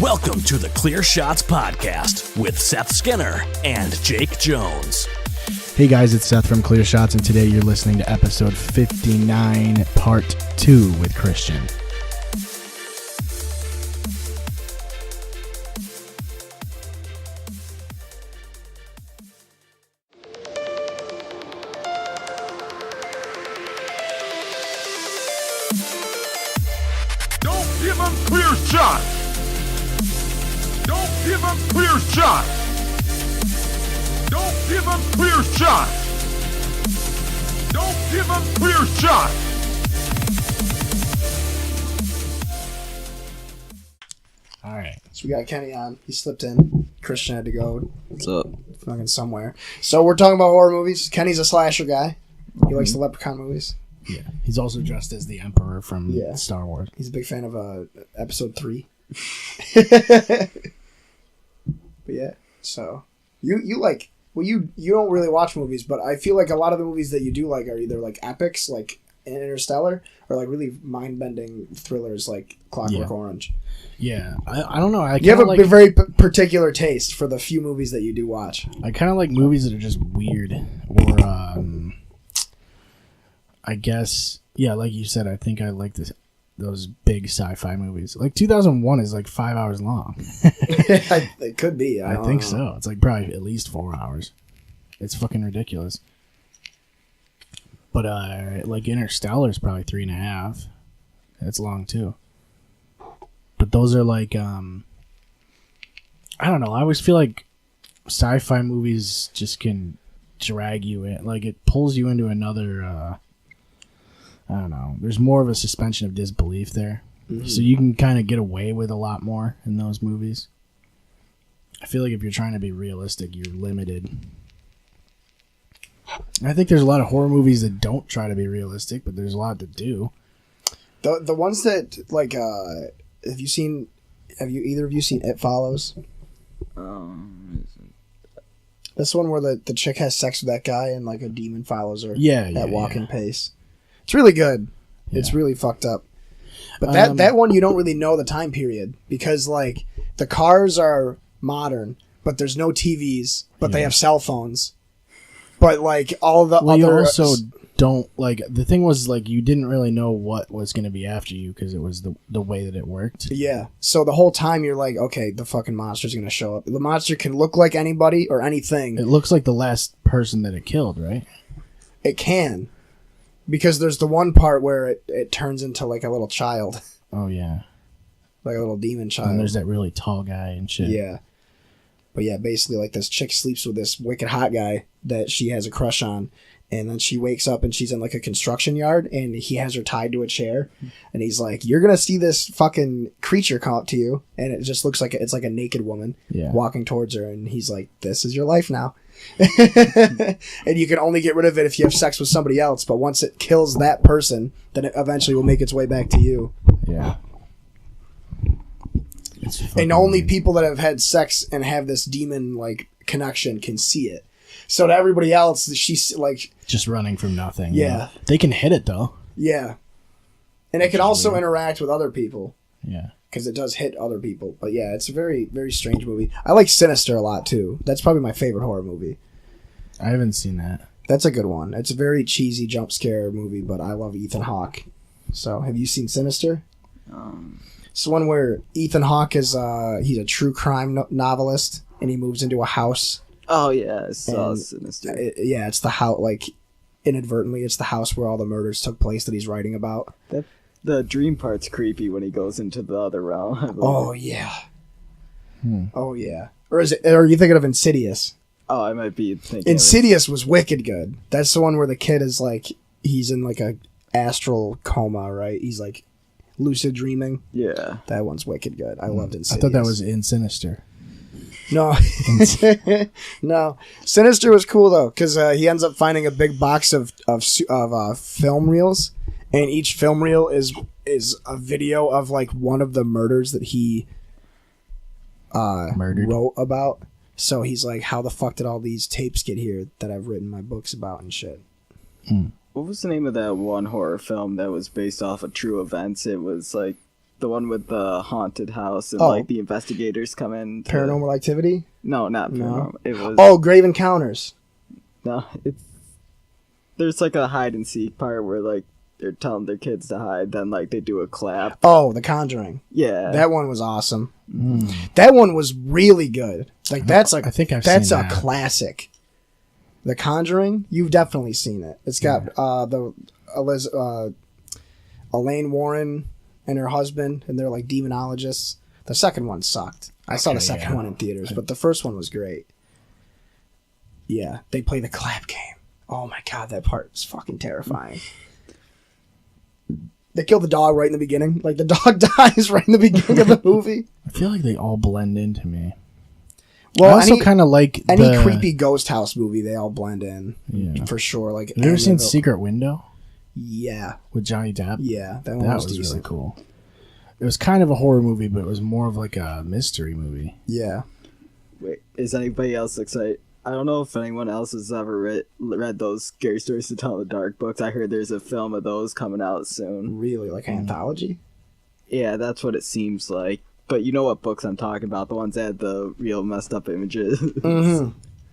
Welcome to the Clear Shots Podcast with Seth Skinner and Jake Jones. Hey guys, it's Seth from Clear Shots, and today you're listening to episode 59, part 2 with Christian. Don't give him clear shot. Don't give him clear shot. Don't give him clear shot. Don't give him clear shot. All right. So we got Kenny on. He slipped in. Christian had to go. What's up? Fucking somewhere. So we're talking about horror movies. Kenny's a slasher guy. He likes the Leprechaun movies. Yeah. He's also dressed as the Emperor from Yeah. Star Wars. He's a big fan of episode 3. But yeah. So you like you don't really watch movies, but I feel like a lot of the movies that you do like are either like epics, like Interstellar, or like really mind-bending thrillers like Clockwork Orange. Yeah. I don't know. You have a very particular taste for the few movies that you do watch. I kind of like movies that are just weird, or I guess, yeah, like you said, I think I like those big sci-fi movies. Like 2001 is like 5 hours long. It could be. I think so. It's like probably at least 4 hours. It's fucking ridiculous. But like Interstellar is probably 3.5. It's long too. But those are like I don't know. I always feel like sci-fi movies just can drag you in. Like it pulls you into another. I don't know. There's more of a suspension of disbelief there. Mm-hmm. So you can kind of get away with a lot more in those movies. I feel like if you're trying to be realistic, you're limited. I think there's a lot of horror movies that don't try to be realistic, but there's a lot that do. The ones that, like, have either of you seen It Follows? This one where the chick has sex with that guy and like a demon follows her at walking pace. It's really good. Yeah. It's really fucked up. But that one, you don't really know the time period because, like, the cars are modern, but there's no TVs, but they have cell phones. But, like, all the other... You also don't, like... The thing was, like, you didn't really know what was going to be after you because it was the way that it worked. Yeah. So the whole time you're like, okay, the fucking monster's going to show up. The monster can look like anybody or anything. It looks like the last person that it killed, right? It can. Because there's the one part where it turns into like a little child. Oh, yeah. Like a little demon child. And there's that really tall guy and shit. Yeah. But yeah, basically like this chick sleeps with this wicked hot guy that she has a crush on. And then she wakes up and she's in like a construction yard and he has her tied to a chair. And he's like, you're going to see this fucking creature come up to you. And it just looks like it's like a naked woman walking towards her. And he's like, this is your life now. And you can only get rid of it if you have sex with somebody else, but once it kills that person, then it eventually will make its way back to you. Yeah. And only people that have had sex and have this demon like connection can see it. So to everybody else, she's like just running from nothing. Yeah. They can hit it though. Yeah. And it can also interact with other people. Yeah. Because it does hit other people. But yeah, it's a very, very strange movie. I like Sinister a lot, too. That's probably my favorite horror movie. I haven't seen that. That's a good one. It's a very cheesy jump scare movie, but I love Ethan Hawke. So, have you seen Sinister? It's the one where Ethan Hawke is, he's a true crime novelist, and he moves into a house. Oh, yeah, I saw Sinister. It's the house, like, inadvertently, it's the house where all the murders took place that he's writing about. The dream part's creepy when he goes into the other realm. Oh, yeah. Oh, yeah. Or are you thinking of Insidious? Oh, I might be thinking Insidious was wicked good. That's the one where the kid is like, he's in like a astral coma, right? He's like lucid dreaming. Yeah. That one's wicked good. I loved Insidious. I thought that was in Sinister. No. No. Sinister was cool though, because he ends up finding a big box of film reels. And each film reel is a video of like one of the murders that he wrote about. So he's like, how the fuck did all these tapes get here that I've written my books about and shit? What was the name of that one horror film that was based off of true events? It was like The one with the haunted house and Oh. like the investigators come in. Paranormal Activity? No, not No. paranormal. It was. Oh, Grave Encounters. No, it's there's like a hide and seek part where like they're telling their kids to hide, then like they do a clap. Oh, The Conjuring. Yeah, That one was awesome. That one was really good. Like that's like I think I've that's seen a that. classic. The Conjuring, you've definitely seen it. It's got Elaine Warren and her husband, and they're like demonologists. The second one sucked. I saw the second one in theaters, but the first one was great. Yeah, they play the clap game. Oh my god, that part was fucking terrifying. They kill the dog right in the beginning. Like the dog dies right in the beginning of the movie. I feel like they all blend into me. Well, I also kind of like any the creepy ghost house movie. They all blend in, Yeah. for sure. Like, Have you ever any seen of the- Secret Window Yeah, with Johnny Depp? yeah, that one That was was decent. really cool. It was kind of a horror movie, but it was more of like a mystery movie. Yeah, Wait, is anybody else excited? I don't know if anyone else has ever read those Scary Stories to Tell in the Dark books. I heard there's a film of those coming out soon. really, like an anthology. Yeah, that's what it seems like. But you know what books I'm talking about? The ones that had the real messed up images.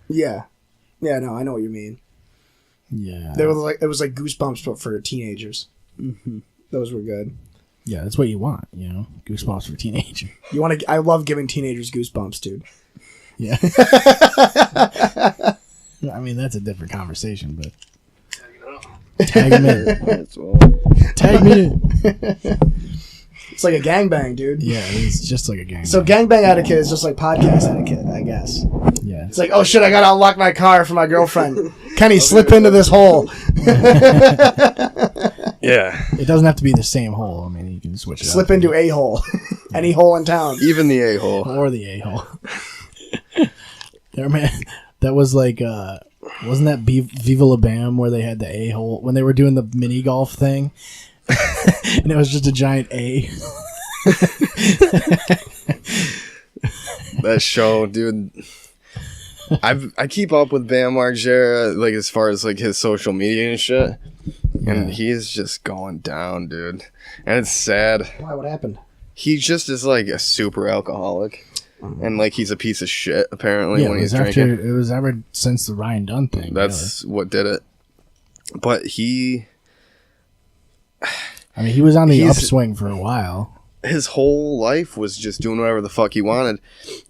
Yeah, yeah, no, I know what you mean. Yeah. They were like it was like Goosebumps, but for teenagers. Those were good. Yeah, that's what you want, you know? Goosebumps for teenagers. You want to? I love giving teenagers goosebumps, dude. Yeah. I mean, that's a different conversation, but... Tag him in. That's well. Tag me in. It's like a gangbang, dude. Yeah, it's just like a gang. So gangbang etiquette is just like podcast etiquette, I guess. Yeah. It's like, oh shit, I gotta unlock my car for my girlfriend. Kenny, slip into this hole. Yeah. It doesn't have to be the same hole. I mean, you can switch it Slip up. into a hole. Any hole in town. Even the a-hole. Or the a-hole. There, man. That was like, wasn't that Viva La Bam where they had the a-hole when they were doing the mini golf thing? And it was just a giant A. That show, dude. I keep up with Bam Margera, like as far as like his social media and shit. And he's just going down, dude. And it's sad. Why? What happened? He just is like a super alcoholic. And like he's a piece of shit, apparently, Yeah, when it he's was drinking. after, it was ever since the Ryan Dunn thing. That's what did it. But he I mean, he was on the He's- upswing for a while. his whole life was just doing whatever the fuck he wanted.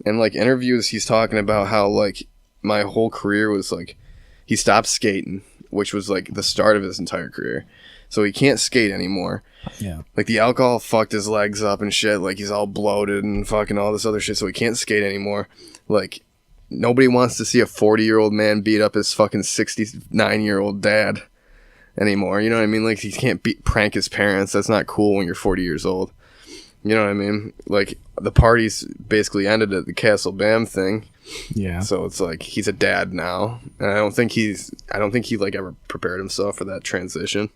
And like interviews, he's talking about how like my whole career was like he stopped skating, which was like the start of his entire career. So he can't skate anymore. Yeah. Like the alcohol fucked his legs up and shit. Like he's all bloated and fucking all this other shit. So he can't skate anymore. Like nobody wants to see a 40-year-old man beat up his fucking 69-year-old dad anymore. You know what I mean? Like he can't prank his parents. That's not cool when you're 40 years old. You know what I mean? Like the parties basically ended at the Castle Bam thing. Yeah. So it's like he's a dad now. And I don't think he like ever prepared himself for that transition.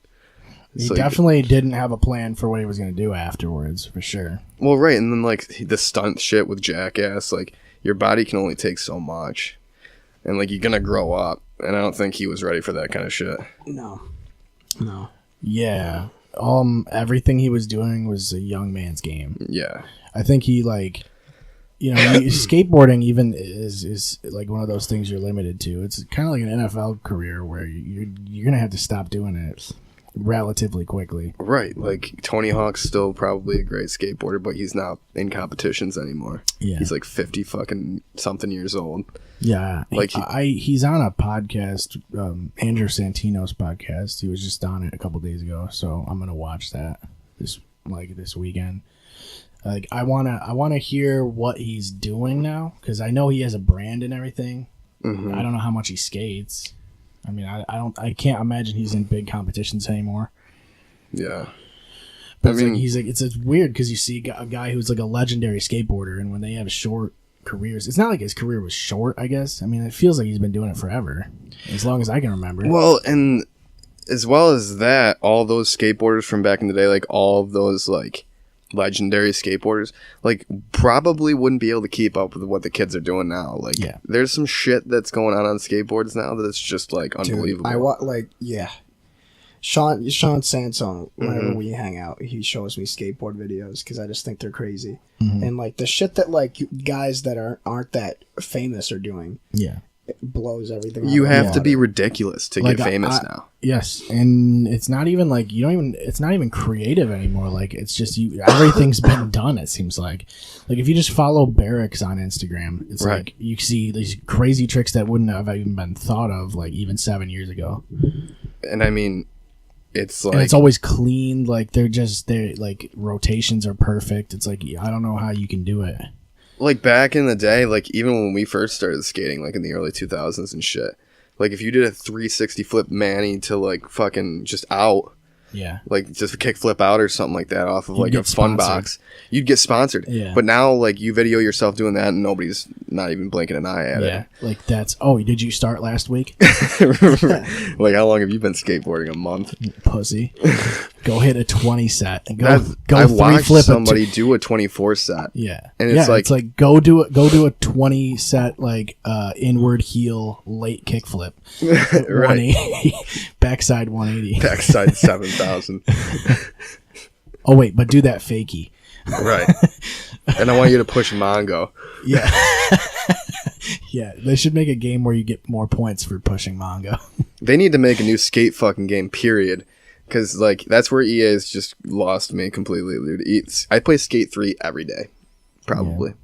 He So definitely didn't have a plan for what he was going to do afterwards, for sure. Well, right, and then like the stunt shit with Jackass, like your body can only take so much, and like you're gonna grow up, and I don't think he was ready for that kind of shit. No. Yeah. Everything he was doing was a young man's game. Yeah, I think he like, you know, skateboarding even is like one of those things you're limited to. It's kind of like an NFL career where you're gonna have to stop doing it relatively quickly. right. Like Tony Hawk's still probably a great skateboarder, but he's not in competitions anymore. Yeah. He's like 50 fucking something years old. Yeah, Like he's on a podcast, Andrew Santino's podcast. He was just on it a couple days ago, so I'm gonna watch that this weekend. Like I wanna hear what he's doing now because I know he has a brand and everything. Mhm. I don't know how much he skates. I mean, I can't imagine he's in big competitions anymore. Yeah, But I it's mean- like, it's weird because you see a guy who's like a legendary skateboarder, and when they have short careers, it's not like his career was short. I guess. I mean, it feels like he's been doing it forever, as long as I can remember. well, and as well as that, all those skateboarders from back in the day, like all of those like legendary skateboarders, like probably wouldn't be able to keep up with what the kids are doing now. Like, Yeah. there's some shit that's going on skateboards now that's just like Dude, unbelievable. yeah. Sean Sansone, whenever we hang out, he shows me skateboard videos because I just think they're crazy. And like the shit that like guys that aren't that famous are doing, it blows everything. You out of the have to be water. ridiculous to Like, get famous now. Yes, and it's not even like it's not even creative anymore. Like it's just everything's been done. It seems like if you just follow Barracks on Instagram, it's Right. like you see these crazy tricks that wouldn't have even been thought of like even 7 years ago. And I mean, it's like And it's always clean. Like they're like rotations are perfect. It's like I don't know how you can do it. like back in the day, like even when we first started skating, like in the early 2000s and shit. Like if you did a 360 flip Manny to like fucking just out, Yeah. like just a kick flip out or something like that off of You'd like a get fun sponsored. box, you'd get sponsored. Yeah. But now like you video yourself doing that and nobody's not even blinking an eye at Yeah. Like that's. Oh, did you start last week, it. Like how long have you been skateboarding? A month? pussy? Go hit a 20 set and go I three watched flip somebody do a 24 set. Yeah, And it's like- go do a 20 set like inward heel late kick flip, Right. 180, backside 180. Backside 7,000. Oh wait, but do that fakie. Right. And I want you to push Mongo. Yeah, yeah. They should make a game where you get more points for pushing Mongo. They need to make a new skate fucking game, period. Because, like, that's where EA has just lost me completely, dude. I play Skate 3 every day. Probably.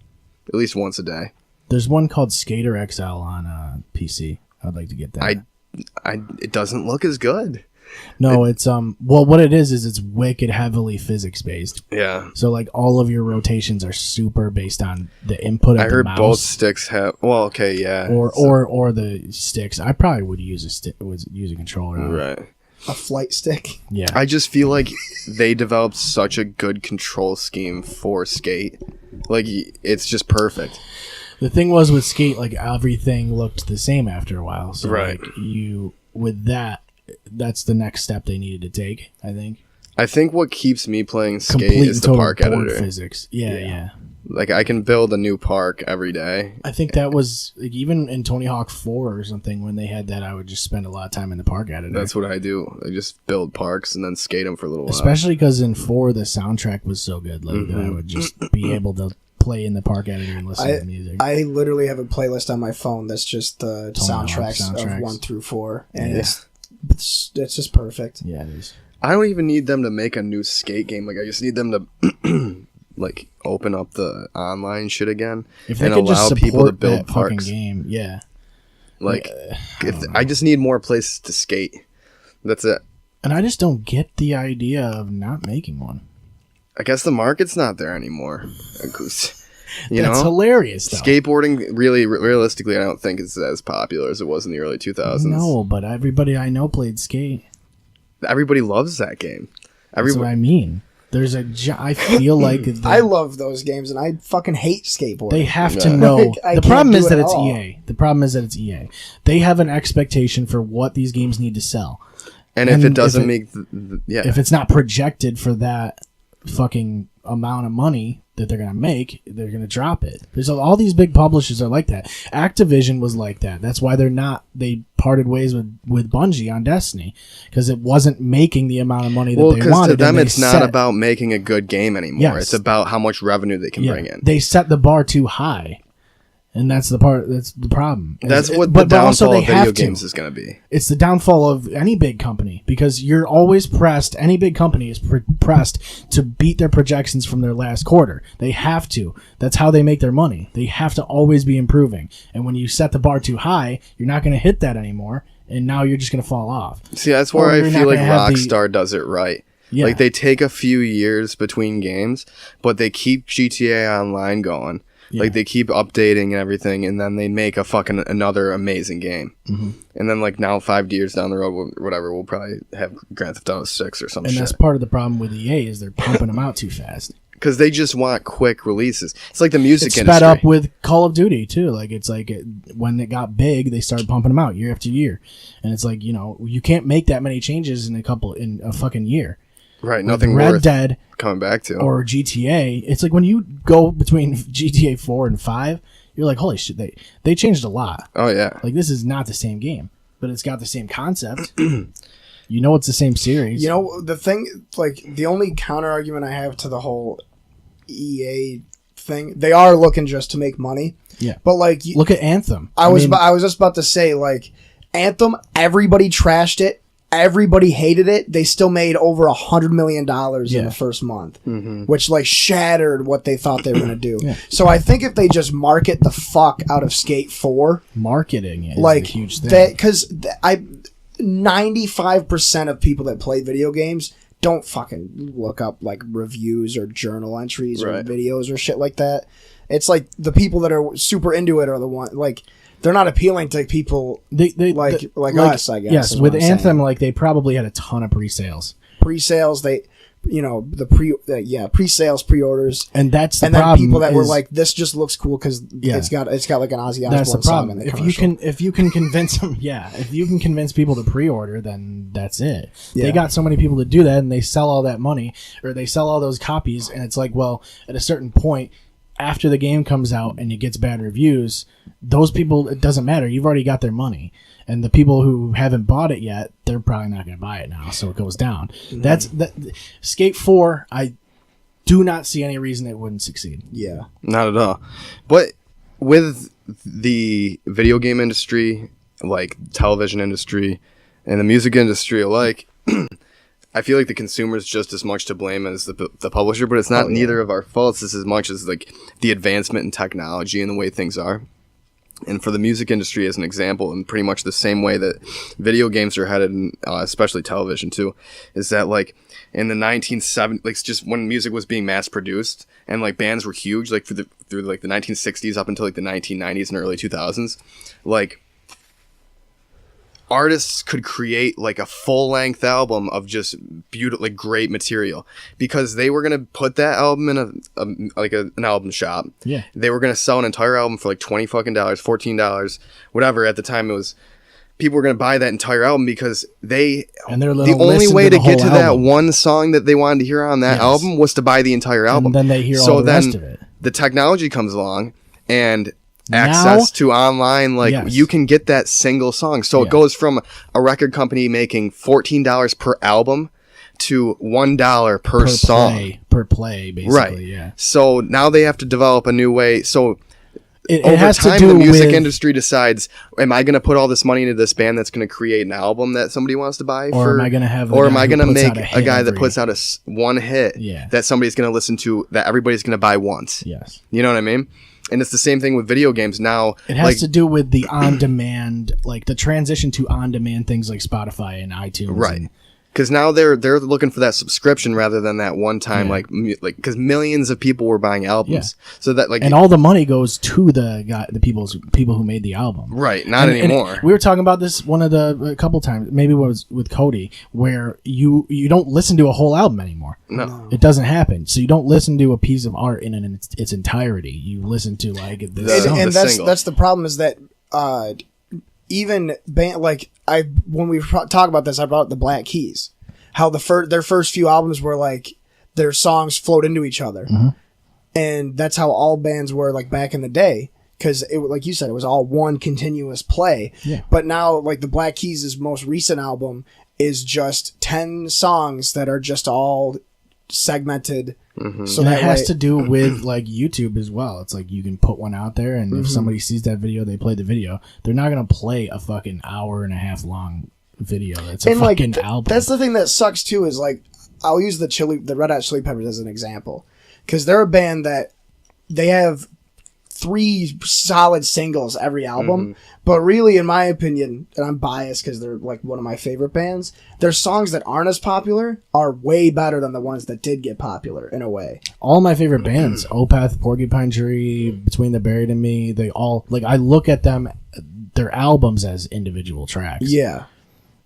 At least once a day. There's one called Skater XL on PC. I'd like to get that. It doesn't look as good. No, it's well, what it is it's wicked heavily physics based. Yeah. So like all of your rotations are super based on the input of I the heard mouse. both sticks have... Well, okay, yeah. or the sticks. I probably would use a controller. on it. Right. a flight stick. Yeah. I just feel like they developed such a good control scheme for Skate. Like, it's just perfect. The thing was with Skate, like everything looked the same after a while. So Right. like with that's the next step they needed to take, I think. I think what keeps me playing Skate Complete is and the total park board editor. physics. Yeah. Like, I can build a new park every day. I think that was like, even in Tony Hawk 4 or something when they had that, I would just spend a lot of time in the park editor. That's what I do. I just build parks and then skate them for a little while. Especially because in 4 the soundtrack was so good, like that I Mm-hmm. would just be able to play in the park editor and listen to the music. I literally have a playlist on my phone that's just the Tony Hawk soundtracks of 1 through 4, and Yeah. it's just perfect. Yeah, it is. I don't even need them to make a new Skate game. Like, I just need them to like open up the online shit again If they and could just allow support people to build that fucking parks. game, yeah. Like, I just need more places to skate. That's it. And I just don't get the idea of not making one. I guess the market's not there anymore. You That's know, hilarious, though. skateboarding really, realistically, I don't think it's as popular as it was in the early 2000s. No, but everybody I know played Skate. Everybody loves that game. That's what I mean. There's I feel like I love those games, and I fucking hate skateboarding. they have to Yeah. know. Like, I The can't problem do is it that at it's all. EA. The problem is that it's EA. They have an expectation for what these games need to sell. And if And it doesn't if make, If it's not projected for that fucking amount of money that they're gonna make, they're gonna drop it. There's all these big publishers are like that. Activision was like that. That's why they parted ways with Bungie on Destiny, because it wasn't making the amount of money that well, they because wanted. to them and they it's not set- about making a good game anymore. Yes. It's about how much revenue they can bring in. They set the bar too high, and that's the problem. That's what But the also downfall they of video have to. games is going to be. It's the downfall of any big company, because you're always pressed. Any big company is pressed to beat their projections from their last quarter. They have to. That's how they make their money. They have to always be improving. And when you set the bar too high, you're not going to hit that anymore. And now you're just going to fall off. See, that's where Or I you're feel not like gonna have the- Rockstar does it right. Yeah. Like, they take a few years between games, but they keep GTA Online going. Like, they keep updating and everything, and then they make another amazing game. Mm-hmm. And then, like, now 5 years down the road, whatever, we'll probably have Grand Theft Auto 6 or some And shit. that's part of the problem with EA is they're pumping them out too fast. Because they just want quick releases. It's like the music It's industry. sped up with Call of Duty too. Like it's like when it got big, they started pumping them out year after year, and it's like, you know, you can't make that many changes in a fucking year. Right, With nothing Red worth Dead coming back to. or GTA. It's like when you go between GTA 4 and 5, you're like, holy shit, they changed a lot. Oh, yeah. Like this is not the same game, but it's got the same concept. You know it's the same series. You know, the thing, like, the only counter argument I have to the whole EA thing, they are looking just to make money. Yeah. But, like, Look at Anthem. I was just about to say, like, Anthem, everybody trashed it. Everybody hated it. They still made over $100 million in the first month, which like shattered what they thought they were going to do. Yeah. So I think if they just market the fuck out of Skate 4, marketing is like a huge thing. because 95% of people that play video games don't fucking look up like reviews or journal entries or videos or shit like that. It's like the people that are super into it are the one like. They're not appealing to people like us, I guess. Yes, with Anthem, like they probably had a ton of pre-sales. Pre-sales, pre-sales, pre-orders, and that's the and problem. Then people that were like, "This just looks cool because it's got like an Ozzy Osbourne that's the song problem. in the commercial." If you can convince them, if you can convince people to pre-order, then that's it. Yeah. They got so many people to do that, and they sell all that money, or they sell all those copies, and it's like, well, at a certain point, after the game comes out and it gets bad reviews, those people, it doesn't matter. You've already got their money. And the people who haven't bought it yet, they're probably not going to buy it now, so it goes down. Mm-hmm. Skate 4, I do not see any reason it wouldn't succeed. Yeah. Not at all. But with the video game industry, like television industry, and the music industry alike, I feel like the consumer is just as much to blame as the publisher, but it's not neither of our faults. It's as much as like the advancement in technology and the way things are. And for the music industry, as an example, in pretty much the same way that video games are headed, and especially television too, is that like in the 1970s, like just when music was being mass produced and like bands were huge, like through like the 1960s up until like the 1990s and early 2000s, like artists could create like a full-length album of just beautiful, like great material, because they were gonna put that album in an album shop. Yeah, they were gonna sell an entire album for like $20 fucking $14, whatever. At the time, it was people were gonna buy that entire album because the only way to get to that one song that they wanted to hear on that album was to buy the entire album. And then they hear all the rest of it. The technology comes along and access to online, like you can get that single song. So it goes from a record company making $14 per album to $1 per song. Per play, basically. Right. Yeah. So now they have to develop a new way. So over time, the music industry decides, am I going to put all this money into this band that's going to create an album that somebody wants to buy? Or am I going to have or am I going to make a guy that puts out one hit that somebody's going to listen to, that everybody's going to buy once? Yes. You know what I mean? And it's the same thing with video games now. It has to do with the on-demand, like the transition to on-demand things like Spotify and iTunes. Right. Because now they're looking for that subscription rather than that one time, like because millions of people were buying albums, so that like, and all the money goes to the people who made the album, right? Not anymore. And we were talking about this a couple times, maybe it was with Cody, where you don't listen to a whole album anymore. No, it doesn't happen. So you don't listen to a piece of art in its entirety. You listen to like this, and that's the problem is that. Even band when we talk about this, I brought up the Black Keys, how their first few albums were like their songs flowed into each other, and that's how all bands were like back in the day. Because it, like you said, it was all one continuous play. Yeah. But now, like the Black Keys' most recent album is just 10 songs that are just all segmented. So that has to do with like YouTube as well. It's like you can put one out there, and if somebody sees that video, they play the video. They're not gonna play a fucking hour and a half long video. That's a fucking album. That's the thing that sucks too. Is like I'll use the Red Hot Chili Peppers as an example, because they're a band that they have 3 solid singles every album, but really, in my opinion, and I'm biased because they're like one of my favorite bands, their songs that aren't as popular are way better than the ones that did get popular in a way. All my favorite bands, Opeth, Porcupine Tree, Between the Buried and Me, they all, like, I look at them, their albums as individual tracks. Yeah.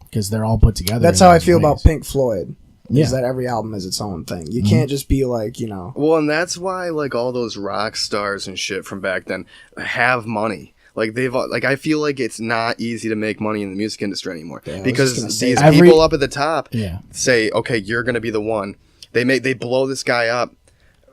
Because they're all put together. That's how I feel about Pink Floyd. Yeah. Is that every album is its own thing. You can't just be like, Well, and that's why like all those rock stars and shit from back then have money. Like I feel like it's not easy to make money in the music industry anymore because these people up at the top say, okay, you're gonna be the one. They blow this guy up.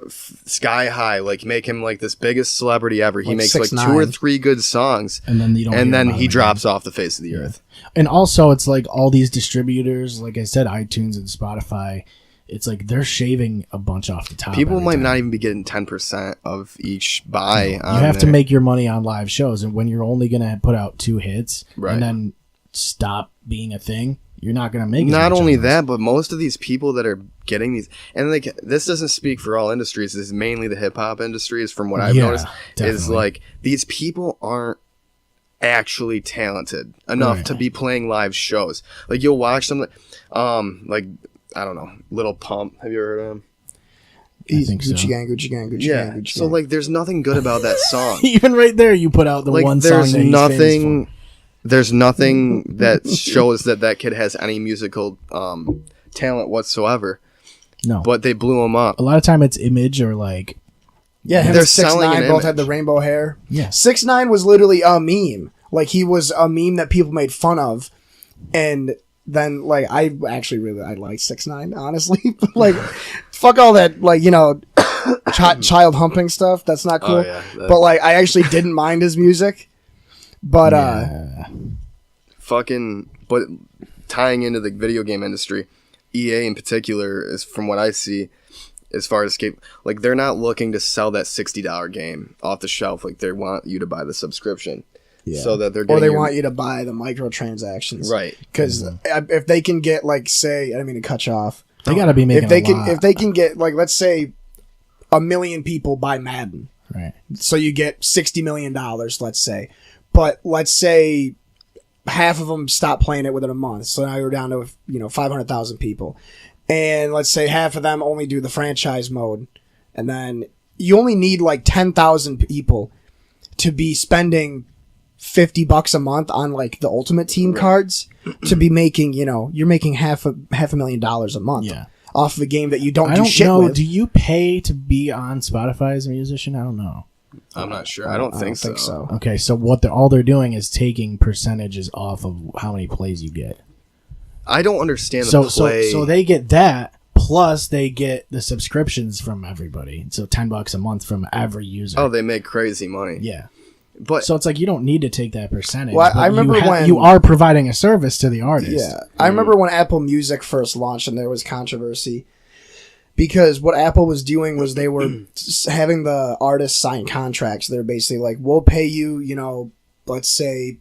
sky high, like make him like this biggest celebrity ever. He Like makes like 6ix9ine. 2 or 3 good songs, And then you don't. and hear then about he him drops again. off the face of the earth. And also, it's like all these distributors, like I said, iTunes and Spotify. It's like they're shaving a bunch off the top. People every might time. not even be getting 10% of each buy. You have to make your money on live shows, and when you're only gonna put out 2 hits Right. and then stop being a thing, you're not gonna make. as Not much only on those. that, but most of these people that are getting these, and like this doesn't speak for all industries. This is mainly the hip hop industries, from what I've Yeah, noticed. Is definitely. like these people aren't actually talented enough Right. to be playing live shows. Like you'll watch them, like I don't know, Little Pump. Have you ever heard of him? I think so. Gucci Gang, Gucci Gang, Gucci Yeah. Gang, Gucci So Gang. like, there's nothing good about that song. Even right there, you put out the Like one there's song that he's famous nothing. There's nothing that shows that kid has any musical talent whatsoever. for. No, But they blew him up. a lot of time it's image or like Yeah, him They're and 6ix9ine selling an both had the image. rainbow hair. Yeah. 6ix9ine was literally a meme. Like he was a meme that people made fun of, and then like I like 6ix9ine honestly. But, like fuck all that like child humping stuff. That's not cool. Oh, yeah, but like I actually didn't mind his music. But But tying into the video game industry, EA in particular is, from what I see, as far as like they're not looking to sell that $60 game off the shelf. Like they want you to buy the subscription, so that they're or getting they want you to buy the microtransactions, right. Because if they can get like say, I didn't mean to cut you off. they got to be making. If they can get like let's say 1 million people buy Madden, right. so you get $60 million, let's say. But let's say half of them stop playing it within a month. So now you're down to 500,000 people. And let's say half of them only do the franchise mode. And then you only need like 10,000 people to be spending $50 a month on like the Ultimate Team cards to be making, you're making half a $1,000,000 a month Yeah. off of a game that you don't I do don't shit know. with. Do you pay to be on Spotify as a musician? I don't know. I'm not sure. I don't think so. Okay, so what all they're doing is taking percentages off of how many plays you get. I don't understand the So play. so they get that plus they get the subscriptions from everybody. So $10 a month from every user. Oh, they make crazy money. yeah. But So it's like you don't need to take that percentage. Well, but I remember when- you are providing a service to the artist. Yeah, I remember when Apple Music first launched and there was controversy because what Apple was doing was they were having the artists sign contracts. They're basically like, we'll pay you, let's say,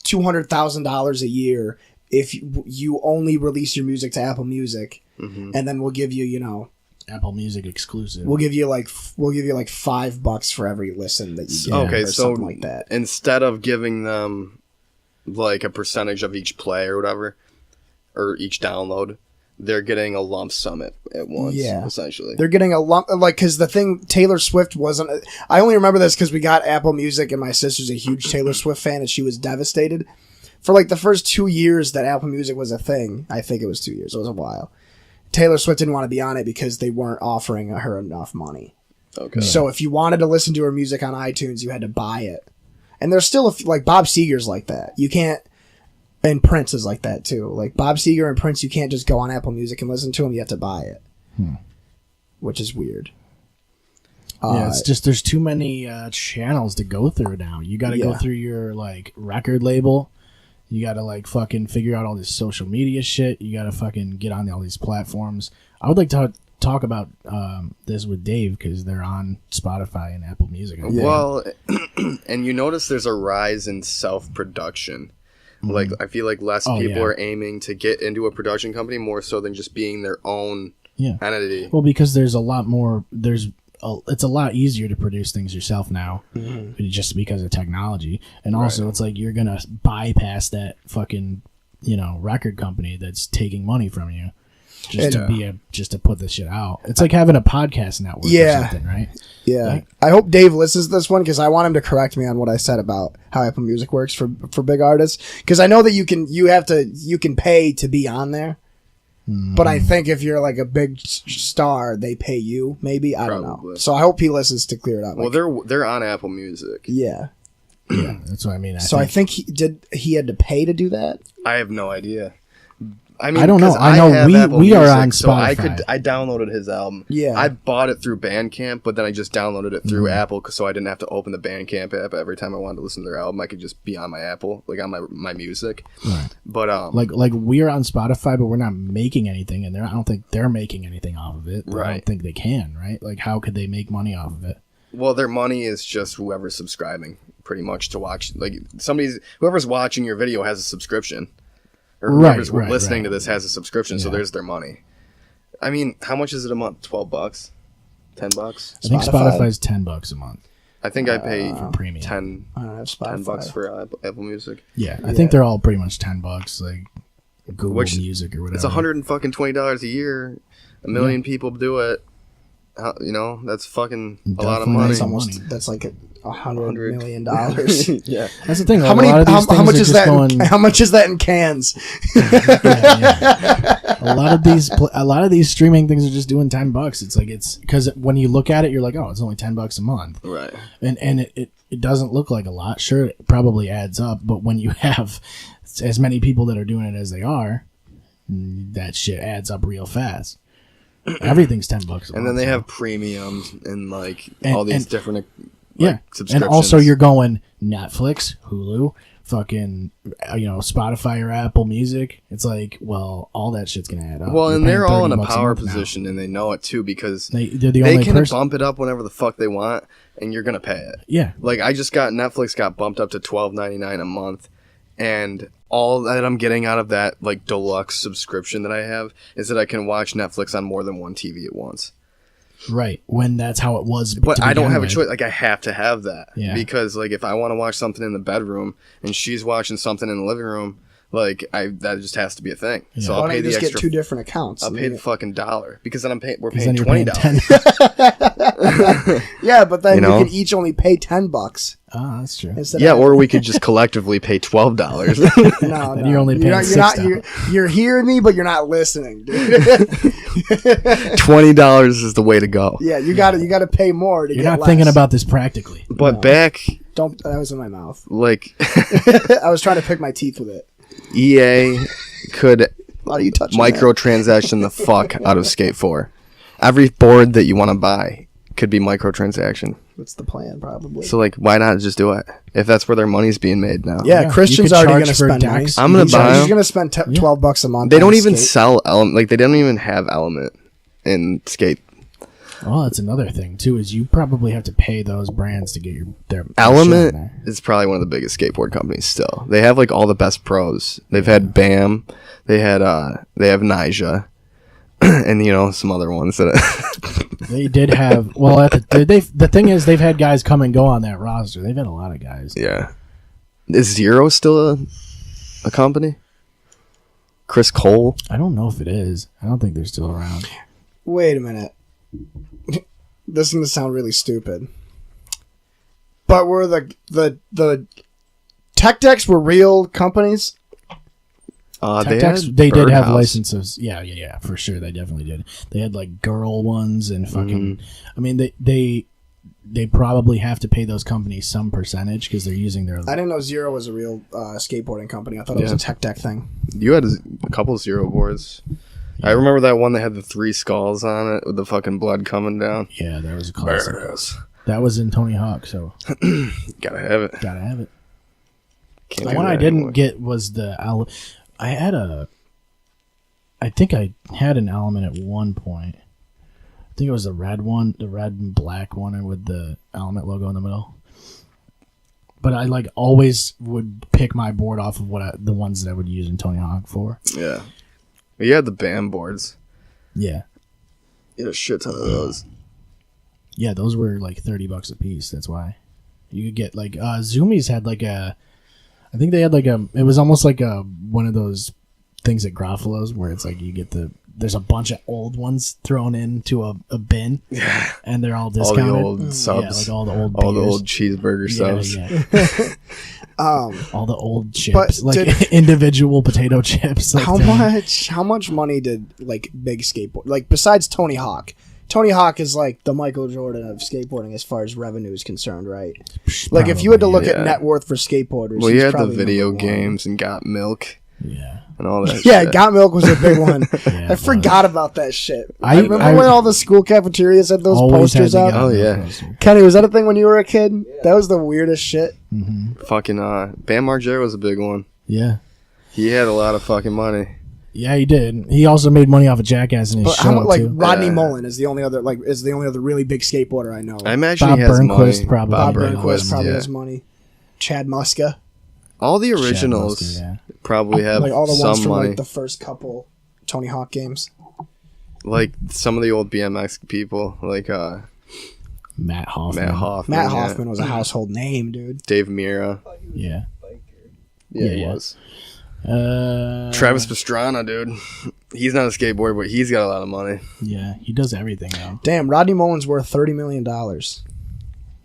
$200,000 a year if you only release your music to Apple Music, and then we'll give you, Apple Music exclusive. we'll give you like $5 for every listen that you get, okay, or so something like that. instead of giving them like a percentage of each play or whatever, or each download, they're getting a lump sum at once. Yeah. Essentially. They're getting a lump, like, because the thing, Taylor Swift wasn't. I only remember this because we got Apple Music, and my sister's a huge Taylor Swift fan, and she was devastated. For like the first 2 years that Apple Music was a thing, I think it was 2 years, it was a while. Taylor Swift didn't want to be on it because they weren't offering her enough money. Okay. So if you wanted to listen to her music on iTunes, you had to buy it. And there's still like Bob Seger's like that. You can't. And Prince is like that too. Like Bob Seger and Prince, you can't just go on Apple Music and listen to them. You have to buy it, which is weird. Yeah, it's just there's too many channels to go through now. You got to go Yeah. through your like record label. You got to like fucking figure out all this social media shit. You got to fucking get on all these platforms. I would like to talk about this with Dave because they're on Spotify and Apple Music. I think. Well, and you notice there's a rise in self-production. Like, I feel like less people are aiming to get into a production company more so than just being their own entity. Well, because there's a lot more. It's a lot easier to produce things yourself now, just because of technology. And also, it's like you're gonna bypass that fucking record company that's taking money from you just to put this shit out. It's like having a podcast network or something, right? Yeah. Like- I hope Dave listens to this one because I want him to correct me on what I said about how Apple Music works for big artists. Because I know that you can pay to be on there. But I think if you're like a big star, they pay you. Maybe I don't know. Probably. So I hope he listens to clear it up. Well, they're on Apple Music. Yeah. Yeah, that's what I mean. So I think he had to pay to do that. I have no idea. I mean, I don't know. 'cause I know have Apple we are Music, on so I Spotify. downloaded his album. Yeah. I bought it through Bandcamp, but then I just downloaded it through Mm-hmm. Apple, so I didn't have to open the Bandcamp app every time I wanted to listen to their album. I could just be on my Apple, like on my music. Right. But Like we're on Spotify, but we're not making anything, and I don't think they're making anything off of it. I Right. don't think they can. Right? Like, how could they make money off of it? well, their money is just whoever's subscribing, pretty much, to watch. Like whoever's watching your video has a subscription, or whoever's Right, listening right. to this has a subscription. So Yeah. there's their money. I mean, how much is it a month? $12, $10. I think Spotify? Spotify's $10 a month I think I pay for premium. 10 I don't have Spotify. $10 for Apple Music. Yeah, I think they're all pretty much $10, like Google Which- Music or whatever. It's $120 a year. A million people do it. That's fucking a lot of Definitely money. That's some almost money. that's like $100 $100 million. Yeah. That's the thing. How like, many? A lot of these How things much are is just that? going. How much is that in cans? A lot of these streaming things are just doing $10. It's like it's because when you look at it, you're like, oh, it's only $10 a month, Right. and it doesn't look like a lot. Sure, it probably adds up, but when you have as many people that are doing it as they are, that shit adds up real fast. Everything's $10 a month. And then they now. have premiums and like And- all these and- different yeah, and subscriptions. also you're going Netflix, Hulu, fucking Spotify or Apple Music. It's like, well, all that shit's gonna add up. Well, You're and they're paying all in a $30 power month now. position, and they know it too, because They're the they only can person. bump it up whenever the fuck they want, and you're gonna pay it. Yeah, Like Netflix got bumped up to $12.99 a month, and all that I'm getting out of that like deluxe subscription that I have is that I can watch Netflix on more than one TV at once. right. When that's how it was. But to I don't begin have a with. choice. Like I have to have that Yeah. because like if I want to watch something in the bedroom and she's watching something in the living room, like that just has to be a thing. So Yeah. I'll Why pay don't you the just extra. get two different accounts? I'll pay the fucking $1 because then we're 'Cause paying then you're $20. Yeah, but then You you, know? can each only pay $10 Ah, that's true. instead. Yeah, of, or we could just collectively pay $12. no, Then you're only paying you're hearing me, but you're not listening, dude. $20 is the way to go. Yeah, you got to pay more to You're get not less. thinking about this practically. But back Don't. That was in my mouth. like I was trying to pick my teeth with it. EA could Why are you touching that? microtransaction the fuck out of Skate 4. Every board that you want to buy could be microtransaction. That's the plan, probably. So like, why not just do it if that's where their money's being made now? Yeah, Yeah, Christian's you could already charge going to for spend money. decks. I'm gonna He's buy He's them. going to spend $12 a month. They on don't even Skate. sell Element. Like they don't even have Element in Skate. Well, that's another thing too. Is you probably have to pay those brands to get their shit Element on there. is probably one of the biggest skateboard companies still. They have like all the best pros. They've had BAM. They have Nyjah. And some other ones that They did have. Well, the thing is, they've had guys come and go on that roster. They've had a lot of guys. yeah. Is Zero still a company? Chris Cole? I don't know if it is. I don't think they're still around. Wait a minute. This is going to sound really stupid. But were the tech decks were real companies? They did have Birdhouse. licenses. Yeah, for sure. They definitely did. They had like girl ones and fucking. I mean, they probably have to pay those companies some percentage because they're using their. I didn't know Zero was a real skateboarding company. I thought it was Yeah. a tech deck thing. You had a couple Zero boards. I remember that one that had the 3 skulls on it with the fucking blood coming down. Yeah, that was a classic. Badass. That was in Tony Hawk, so Gotta have it. gotta have it. Can't The do one that I didn't anymore. get was I think I had an Element at one point. I think it was the red one, the red and black one with the Element logo in the middle. But I like always would pick my board off of the ones that I would use in Tony Hawk for. Yeah. But you had the BAM boards. Yeah. You had a shit ton of those. Yeah, those were like $30 a piece. That's why you could get like Zoomies had like I think they had like it was almost like one of those things at Graffalos where it's like you get there's a bunch of old ones thrown into a bin, and they're all All discounted. the old subs. Yeah, like all the old all the beers. old cheeseburger subs. Yeah. Um, All the old chips, But like did- individual potato chips. Like how much money did like big skateboard like besides Tony Hawk? Tony Hawk is like the Michael Jordan of skateboarding as far as revenue is concerned, right? Like if you had to look yeah. at net worth for skateboarders, Well, he's you had the probably video number one. games and Got Milk. and all that. Yeah, shit. Got Milk was a big one. Yeah, I forgot about that shit. I- I remember I- when all the school cafeterias had those Always had posters the out. Got Oh, Milk yeah. poster. Kenny, was that a thing when you were a kid? That was the weirdest shit. Fucking Bam Margera was a big one. Yeah. He had a lot of fucking money. Yeah, he did. He also made money off of Jackass in his But show, like too. Rodney Yeah. Mullen is the only other really big skateboarder I know. I imagine Bob he has Burnquist money. probably. Bob Yeah. Burnquist probably yeah. has money. Chad Muska, All the Chad originals Muska, yeah. probably have like all the ones some from money. like the first couple Tony Hawk games. Like some of the old BMX people, like Matt Hoffman. Matt Hoffman. Matt yeah. Hoffman was a household name, dude. Dave Mira. Yeah. Yeah, he Yeah. was. Uh, Travis Pastrana, dude. He's not a skateboarder, but he's got a lot of money. Yeah, he does everything now. Damn, Rodney Mullen's worth $30 million.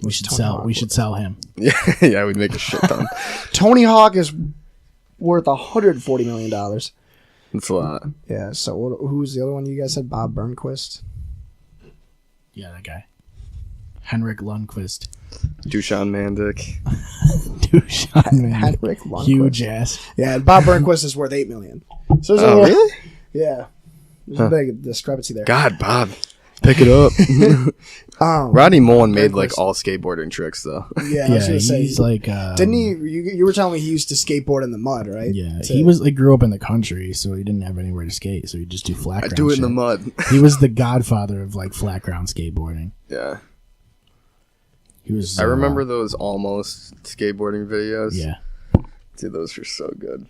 We should Tony sell. Hawk We should sell him. Yeah, yeah, we'd make a shit ton. Tony Hawk is worth $140 million. That's a lot. Yeah, so who's the other one you guys said? Bob Burnquist? Yeah, that guy. Henrik Lundqvist. Dushan Mandic. Dushan, man. Henrik Lundqvist. Huge ass. Yeah, and Bob Burnquist is worth $8 million. So there's a Oh, little, really? Yeah. There's a big discrepancy there. God, Bob. Pick it up. Um, Rodney Mullen made like Burnquist. all skateboarding tricks, though. yeah, I Yeah, was gonna say. he's like. Didn't he? You were telling me he used to skateboard in the mud, right? Yeah, To- he was like grew up in the country, so he didn't have anywhere to skate, so he'd just do flat I ground. do it in the shit. mud. He was the godfather of like flat ground skateboarding. Yeah. He was. I remember those almost skateboarding videos. Yeah, Dude, those were so good.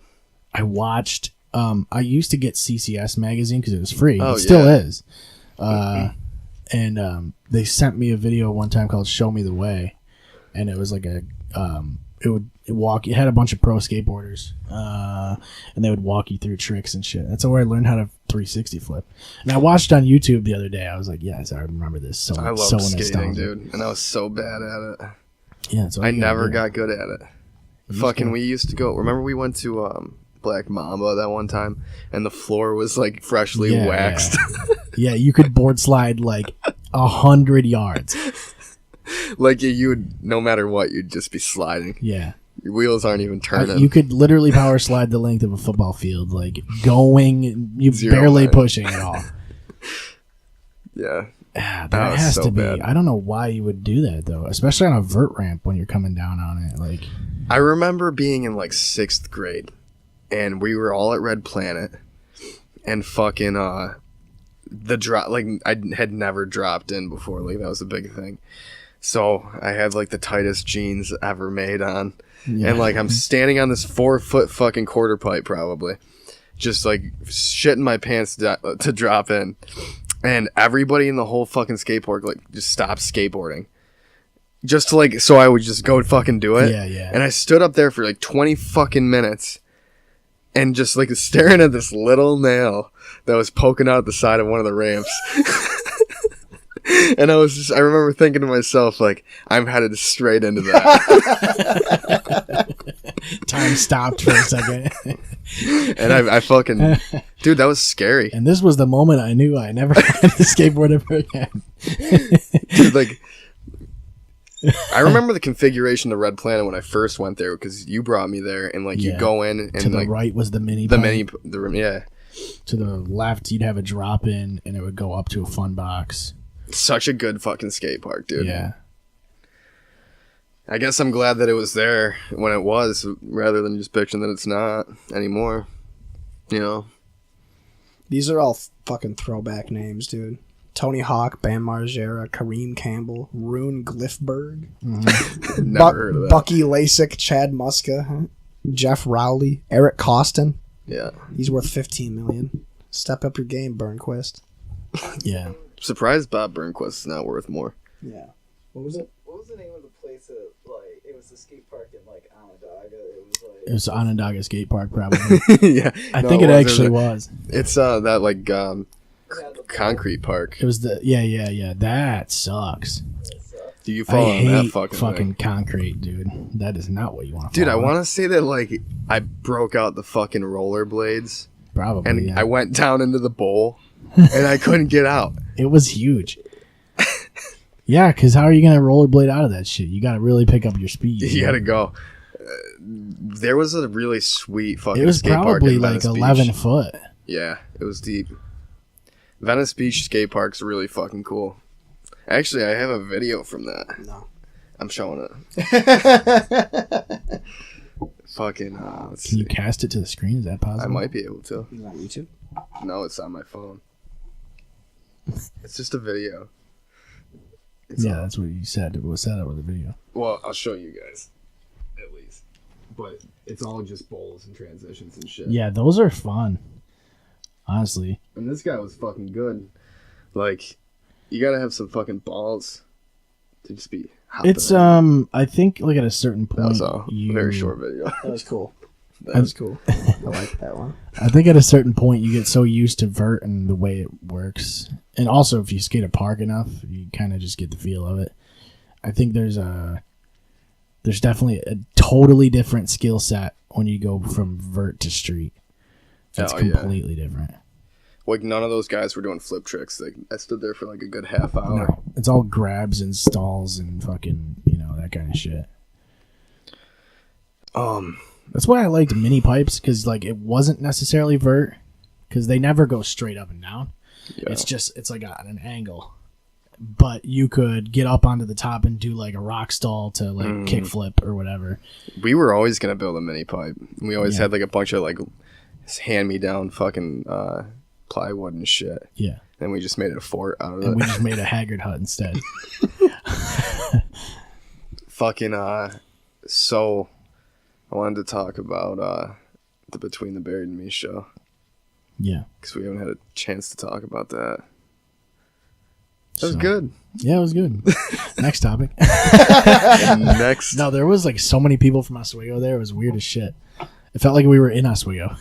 I watched. I used to get CCS magazine because it was free. Oh, It still yeah. is. And they sent me a video one time called "Show Me the Way," and it was like a it had a bunch of pro skateboarders, and they would walk you through tricks and shit. That's where I learned how to 360 flip. And I watched on YouTube the other day. I was like, yes, I remember this. So I love so skating, nostalgic. dude. And I was so bad at it. Yeah, that's all I you gotta never do. got good at it. Fucking, we used to go. Remember, we went to Black Mamba that one time, and the floor was like freshly Yeah, waxed. Yeah, you could board slide like 100 yards. Like you would, no matter what, you'd just be sliding. Yeah. Your wheels aren't even turning. You could literally power slide the length of a football field, like going, you Zero barely line. pushing at all. Yeah. That That was has so to be. bad. I don't know why you would do that though, especially on a vert ramp when you're coming down on it. Like, I remember being in like 6th grade, and we were all at Red Planet, and fucking the drop, like I had never dropped in before, like that was a big thing. So I had like the tightest jeans ever made on, and like I'm standing on this 4-foot fucking quarter pipe probably, just like shitting my pants to drop in, and everybody in the whole fucking skate park like just stopped skateboarding. Just to like, so I would just go fucking do it. Yeah, yeah. And I stood up there for like 20 fucking minutes and just like staring at this little nail that was poking out the side of one of the ramps. And I remember thinking to myself, like, I'm headed straight into that. time stopped for a second. And I fucking, dude, that was scary. And this was the moment I knew I never had to skateboard ever again. Dude, like, I remember the configuration of Red Planet when I first went there because you brought me there, and like you Yeah. go in and To the like right was the mini. the pipe. yeah, To the left, you'd have a drop in, and it would go up to a fun box. such a good fucking skate park, dude. Yeah. I guess I'm glad that it was there when it was, rather than just bitching that it's not anymore. You know, These are all fucking throwback names, dude. Tony Hawk, Bam Margera, Kareem Campbell, Rune Glifberg, never heard of that. Bucky Lasik, Chad Muska, Jeff Rowley, Eric Costin. Yeah, He's worth $15 million. Step up your game, Burnquist. Yeah. surprised Bob Burnquist is not worth more. Yeah. What was it? What was the name of the place that, like, it was the skate park in, like, Onondaga? It was, like... It was Onondaga Skate Park, probably. Yeah, I no, think it wasn't. actually was. It's that like it had the concrete park. It was the yeah. That sucks. Do you I fall on that hate fucking fucking thing? concrete, dude. That is not what you want to. Dude, I want to say that like I broke out the fucking rollerblades probably. and Yeah. I went down into the bowl and I couldn't get out. It was huge. Yeah, because how are you gonna rollerblade out of that shit? You got to really pick up your speed. You gotta go. There was a really sweet fucking It was skate park probably in like Venice 11 Beach. foot. Yeah, it was deep. Venice Beach skate park's really fucking cool. Actually, I have a video from that. No. I'm showing it. Fucking. Let's Can you see. cast it to the screen? Is that possible? I might be able to. Is that on YouTube? No, it's on my phone. It's just a video. It's Yeah, all- that's what you said. It was set up with a video. Well, I'll show you guys. At least. But it's all just bowls and transitions and shit. Yeah, those are fun. Honestly. And this guy was fucking good. Like, you gotta have some fucking balls to just be hopping It's in. I think like at a certain point That was a very short video. That was cool. That was cool. I like that one. I think at a certain point you get so used to vert and the way it works. And also if you skate a park enough, you kind of just get the feel of it. I think there's definitely a totally different skill set when you go from vert to street. It's completely different. Like, none of those guys were doing flip tricks. Like, I stood there for like a good half hour. No, it's all grabs and stalls and fucking, that kind of shit. That's why I liked mini pipes, because like it wasn't necessarily vert, because they never go straight up and down. Yeah. It's like at an angle, but you could get up onto the top and do like a rock stall to like kick flip or whatever. We were always gonna build a mini pipe. We always had like a bunch of like hand-me-down fucking plywood and shit. Yeah, And we just made a fort out of and it. we just made a Haggard hut instead. Fucking so I wanted to talk about the Between the Buried and Me show, Yeah, because we haven't had a chance to talk about that. That was So- good. Yeah, it was good. Next topic. Next. No, there was like so many people from Oswego there. It was weird as shit. It felt like we were in Oswego.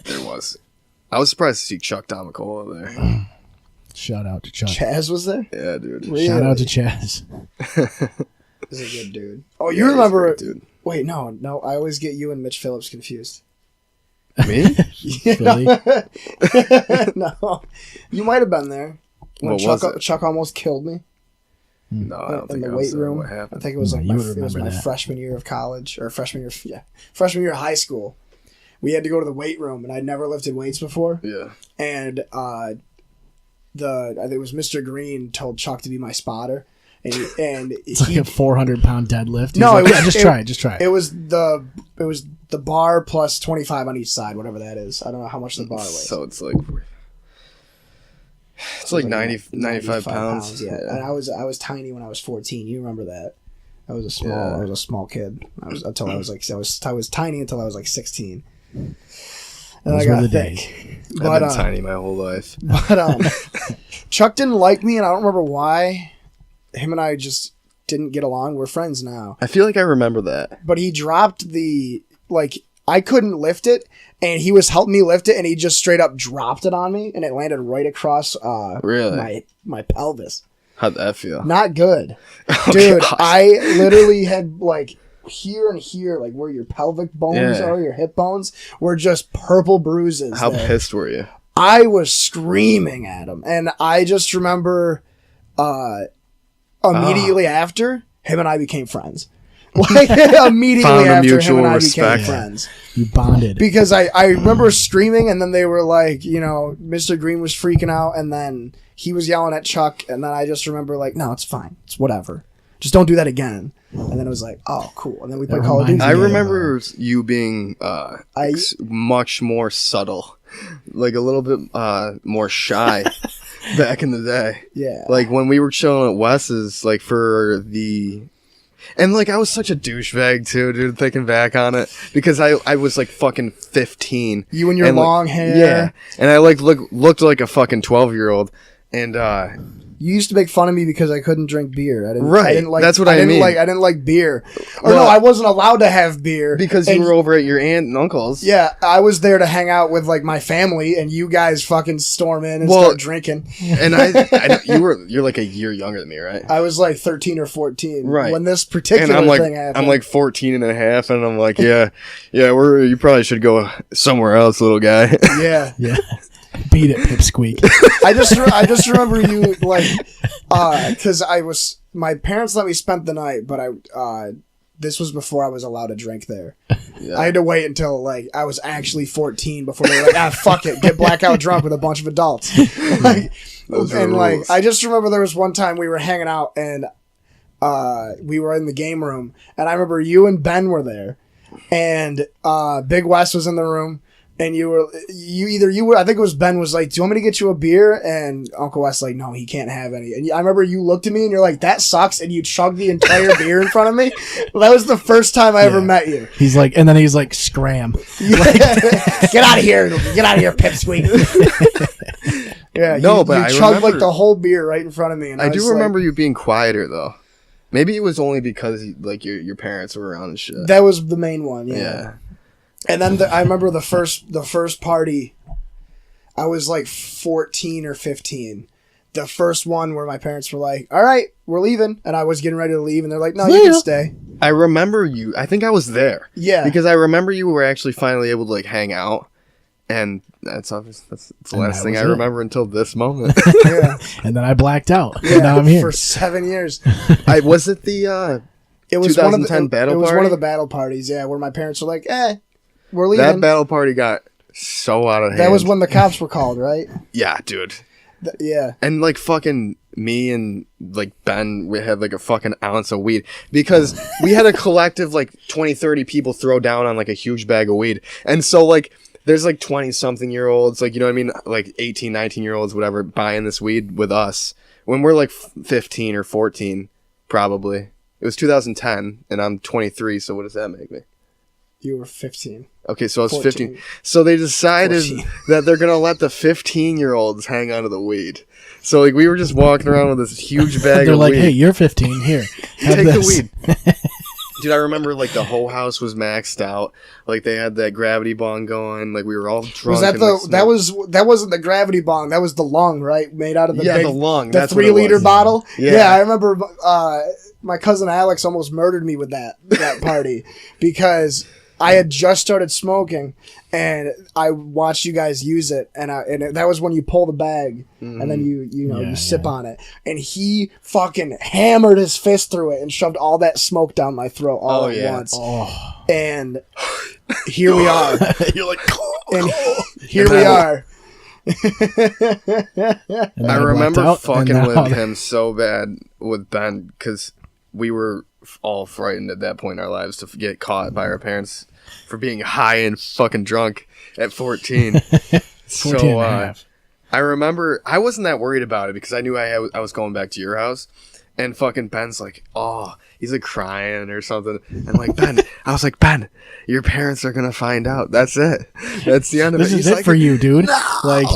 There was. I was surprised to see Chuck Damacola there. Shout out to Chuck. Chaz was there? Yeah, dude. Really? Shout out to Chaz. He's a good dude. Oh, Yeah, you he's remember? great, dude. Wait, no. I always get you and Mitch Phillips confused. Me? Philly. No, you might have been there when What was it? Chuck almost killed me No, I don't in think the I was weight there. room. What I happened? think it was No, like you my, would it was remember my that. freshman year of college or freshman year of high school. We had to go to the weight room, and I'd never lifted weights before. Yeah. And I think it was Mr. Green told Chuck to be my spotter, and It's like a 400-pound deadlift. He's No, like, it was- yeah, just it- try it. Just try it. it was the bar plus 25 on each side, whatever that is. I don't know how much the bar weighs. So it's like 95 pounds. Yeah. And I was tiny when I was 14. You remember that? I was a small kid. I was tiny until I was like 16. And Those I were got the thick. days. I've been tiny my whole life. But Chuck didn't like me, and I don't remember why. Him and I just didn't get along. We're friends now. I feel like I remember that. But he dropped I couldn't lift it, and he was helping me lift it, and he just straight up dropped it on me, and it landed right across Really? my pelvis. How'd that feel? Not good. Oh, Dude, gosh. I literally had like here and here, like where your pelvic bones Yeah. are, your hip bones, were just purple bruises. How there. pissed were you? I was screaming at him, and I just remember immediately after, him and I became friends. Like immediately Found a after, him mutual and I respect. became friends. You bonded. Because I remember screaming, and then they were like, Mr. Green was freaking out, and then he was yelling at Chuck, and then I just remember like, no, it's fine, it's whatever, just don't do that again. And then it was like, oh, cool. And then we played That Call of Duty. reminds I me of, remember you being much more subtle, like a little bit more shy back in the day. Yeah. Like when we were chilling at Wes's, like for the. And like I was such a douchebag too, dude, thinking back on it. Because I was like fucking 15. You and your like, long hair. Yeah. And I like looked like a fucking 12-year-old. And You used to make fun of me because I couldn't drink beer. I didn't. Right, I didn't like, that's what I mean. I didn't like beer. Or Well- no, I wasn't allowed to have beer because And you were over at your aunt and uncle's. Yeah, I was there to hang out with like my family, and you guys fucking storm in and Well- start drinking. And you're like a year younger than me, right? I was like 13 or 14 Right. when this And particular thing happened. I'm like 14 and a half, and I'm like, yeah, you probably should go somewhere else, little guy. yeah. Yeah. Beat it, Pipsqueak. I just remember you like, because my parents let me spend the night, but this was before I was allowed to drink there. Yeah. I had to wait until like I was actually 14 before they were like, fuck it, get blackout drunk with a bunch of adults. Like, Those are and like, rules. I just remember there was one time we were hanging out and we were in the game room, and I remember you and Ben were there, and Big West was in the room. And I think it was Ben was like, do you want me to get you a beer? And Uncle Wes like, no, he can't have any. And I remember you looked at me and you're like, that sucks. And you chugged the entire beer in front of me. Well, that was the first time I ever met you. He's like, and then he's like, scram. Get out of here. Get out of here, pipsqueak. Yeah. No, but I chugged remember- like the whole beer right in front of me. And I was do like- remember you being quieter though. Maybe it was only because like your parents were around and shit. That was the main one. Yeah. Yeah. And then I remember the first party, I was like 14 or 15. The first one where my parents were like, all right, we're leaving. And I was getting ready to leave. And they're like, no, you can stay. I remember you. I think I was there. Yeah. Because I remember you were actually finally able to like hang out, and that's obvious. That's the And last that thing was I it. remember until this moment. Yeah. And then I blacked out. And now I'm here. For 7 years. Was it the It was one of the 2010 battle It was one party? of the battle parties, yeah, where my parents were like, we're leaving. that battle party got so out of hand? That was when the cops were called, right? Yeah, dude. Yeah. And like fucking me and like Ben, we had like a fucking ounce of weed because we had a collective like 20-30 people throw down on like a huge bag of weed. And so like there's like 20 something year olds, like, you know what I mean, like 18, 19 year olds, whatever, buying this weed with us when we're like 15 or 14 probably. It was 2010 and I'm 23, so what does that make me? You were 15. Okay, so I was 14. 15. So they decided 14. that they're going to let the 15-year-olds hang on to the weed. So like we were just walking around with this huge bag They're of like, weed. hey, you're 15. Here, have Take this. the weed. Dude, I remember like the whole house was maxed out. Like they had that gravity bong going. Like we were all drunk. Was that and, the like, that wasn't the gravity bong, that was the lung, right? Made out of the big, the lung. the That's what it 3-liter was. bottle. Yeah. I remember my cousin Alex almost murdered me with that party because I had just started smoking and I watched you guys use it, and that was when you pull the bag and then you sip on it, and he fucking hammered his fist through it and shoved all that smoke down my throat all at once. Oh. And here we are. You're like, And here we are. And then I blacked remember out, fucking and now- with him so bad with Ben because we were all frightened at that point in our lives to get caught by our parents for being high and fucking drunk at 14. 14 So and a half. I remember I wasn't that worried about it because I knew I was going back to your house, and fucking Ben's like, oh, he's like crying or something. And like, Ben, I was like, Ben, your parents are gonna find out. That's it. That's the end of This it. is He's it like, for you, dude. Like,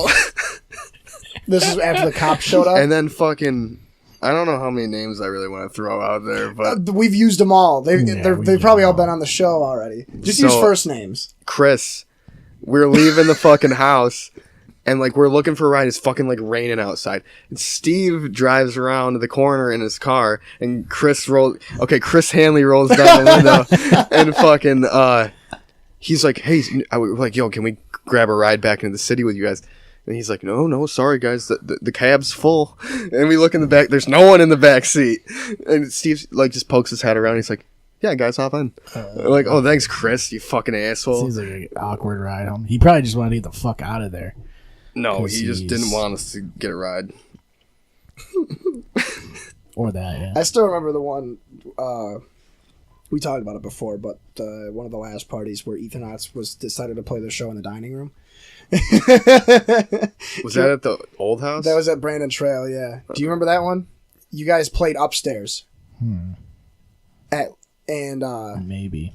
This is after the cops showed up. and then fucking, I don't know how many names I really want to throw out there, but We've used them all. They've we've probably used all them been on the show already. Just So- use first names. Chris, we're leaving the fucking house, and like we're looking for a ride. It's fucking like raining outside. And Steve drives around to the corner in his car, and Chris Hanley rolls down the window, and fucking he's like, hey, we're like, yo, can we grab a ride back into the city with you guys? And he's like, no, sorry guys, the cab's full. And we look in the back, there's no one in the back seat. And Steve like just pokes his head around. He's like, yeah, guys, hop in. We're like, oh, thanks, Chris, you fucking asshole. seems like an awkward ride home. He probably just wanted to get the fuck out of there. No, he just he's- didn't want us to get a ride. Or that, yeah. I still remember the one. We talked about it before, but one of the last parties where Ethernauts was decided to play their show in the dining room. Was that at the old house? That was at Brandon Trail, yeah. Do you remember that one? You guys played upstairs. Maybe.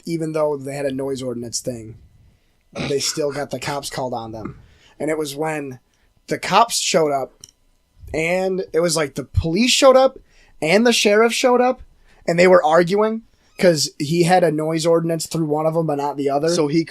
Even though they had a noise ordinance thing, they still got the cops called on them. And it was when the cops showed up, and it was like the police showed up and the sheriff showed up, and they were arguing because he had a noise ordinance through one of them but not the other. So he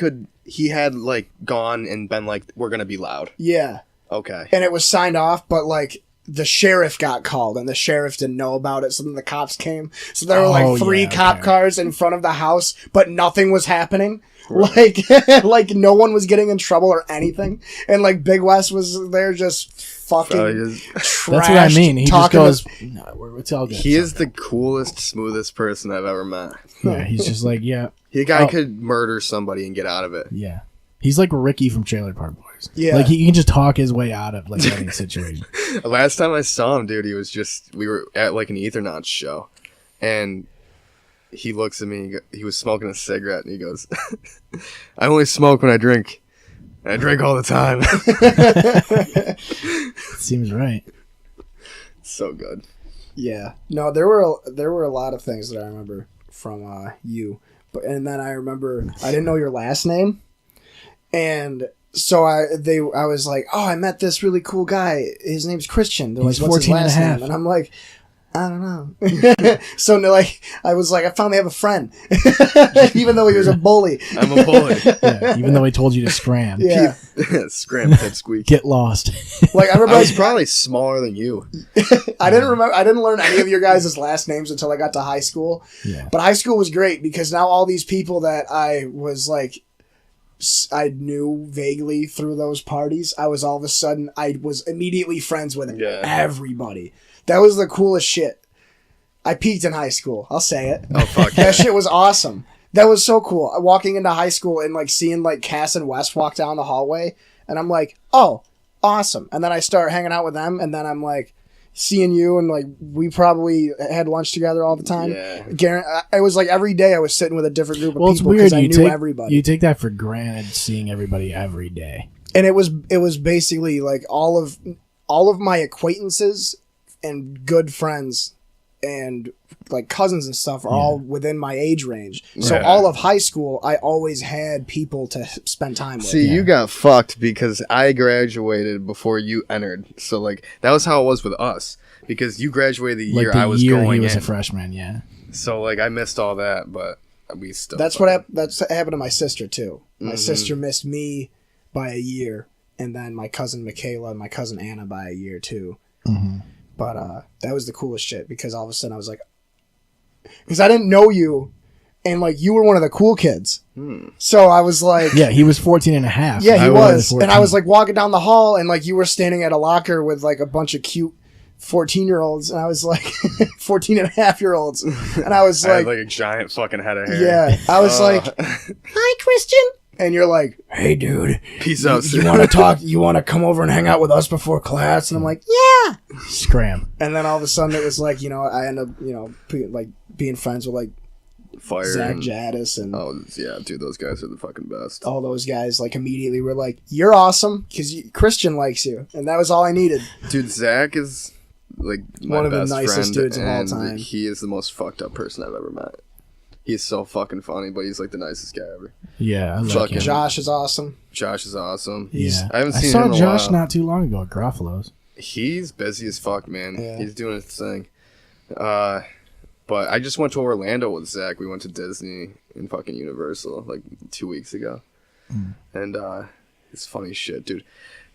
had like gone and been like, we're gonna be loud. Yeah. Okay. And it was signed off, but like the sheriff got called, and the sheriff didn't know about it, so then the cops came. So there were like 3 cop cars in front of the house, but nothing was happening. Right. Like no one was getting in trouble or anything, and like Big West was there just fucking trashed. That's what I mean. He just goes, no, it's all good. He is the coolest, smoothest person I've ever met. Yeah, he's just like, yeah. The guy could murder somebody and get out of it. Yeah. He's like Ricky from Trailer Park Boys. Yeah. Like he can just talk his way out of like any situation. Last time I saw him, dude, we were at like an Ethernauts show, and he looks at me, he was smoking a cigarette, and he goes, I only smoke when I drink. I drink all the time. Seems right. So good. Yeah. No, there were a lot of things that I remember from you. And then I remember I didn't know your last name. And so I was like, oh, I met this really cool guy. His name's Christian. They're He's like, what's his 14 and a last half. name? And I'm like, I don't know. So like, I was like, I finally have a friend, even though he was a bully. I'm a bully. Yeah, even though he told you to scram. Yeah. Scram, pipsqueak. Get lost. Like I remember, I was probably smaller than you. I didn't learn any of your guys' last names until I got to high school. Yeah. But high school was great because now all these people that I was like, I knew vaguely through those parties, I was all of a sudden, I was immediately friends with everybody. That was the coolest shit. I peaked in high school. I'll say it. Oh, fuck yeah. That shit was awesome. That was so cool. Walking into high school and like seeing like Cass and Wes walk down the hallway, and I'm like, oh, awesome. And then I start hanging out with them, and then I'm like, seeing you, and like we probably had lunch together all the time. Yeah. It was like every day I was sitting with a different group of Well, it's people weird. because I knew everybody. You take that for granted, seeing everybody every day. And it was basically like all of my acquaintances and good friends and like cousins and stuff are all within my age range. So all of high school, I always had people to spend time with. See, you got fucked because I graduated before you entered. So like that was how it was with us because you graduated the year I was going in. He was a freshman, yeah. So like I missed all that, but we still. That's what happened to my sister too. My sister missed me by a year, and then my cousin Michaela and my cousin Anna by a year too. Mm-hmm. But that was the coolest shit because all of a sudden I was like, because I didn't know you, and like you were one of the cool kids. So I was like, yeah, he was 14 and a half. Yeah, he was. 14. And I was like walking down the hall, and like you were standing at a locker with like a bunch of cute 14-year-olds, and I was like 14 and a half year olds, and I was I had like a giant fucking head of hair. yeah, I was like, hi Christian. And you're like, hey, dude. Peace out. You want to talk? You want to come over and hang out with us before class? And I'm like, yeah. Scram. And then all of a sudden it was like, I end up, being friends with like Fire Zach and Jadis and oh yeah, dude, those guys are the fucking best. all those guys. Like immediately were like, you're awesome because Christian likes you, and that was all I needed. Dude, Zach is like my One of the best nicest friend, dudes of all and time. He is the most fucked up person I've ever met. He's so fucking funny, but he's like the nicest guy ever. Yeah, I like Fucking him. Josh is awesome. Josh is awesome. Yeah. I haven't seen saw him in a Josh while. not too long ago at Garofalo's. He's busy as fuck, man. Yeah. He's doing his thing. But I just went to Orlando with Zach. We went to Disney and fucking Universal like 2 weeks ago. And it's funny as shit, dude.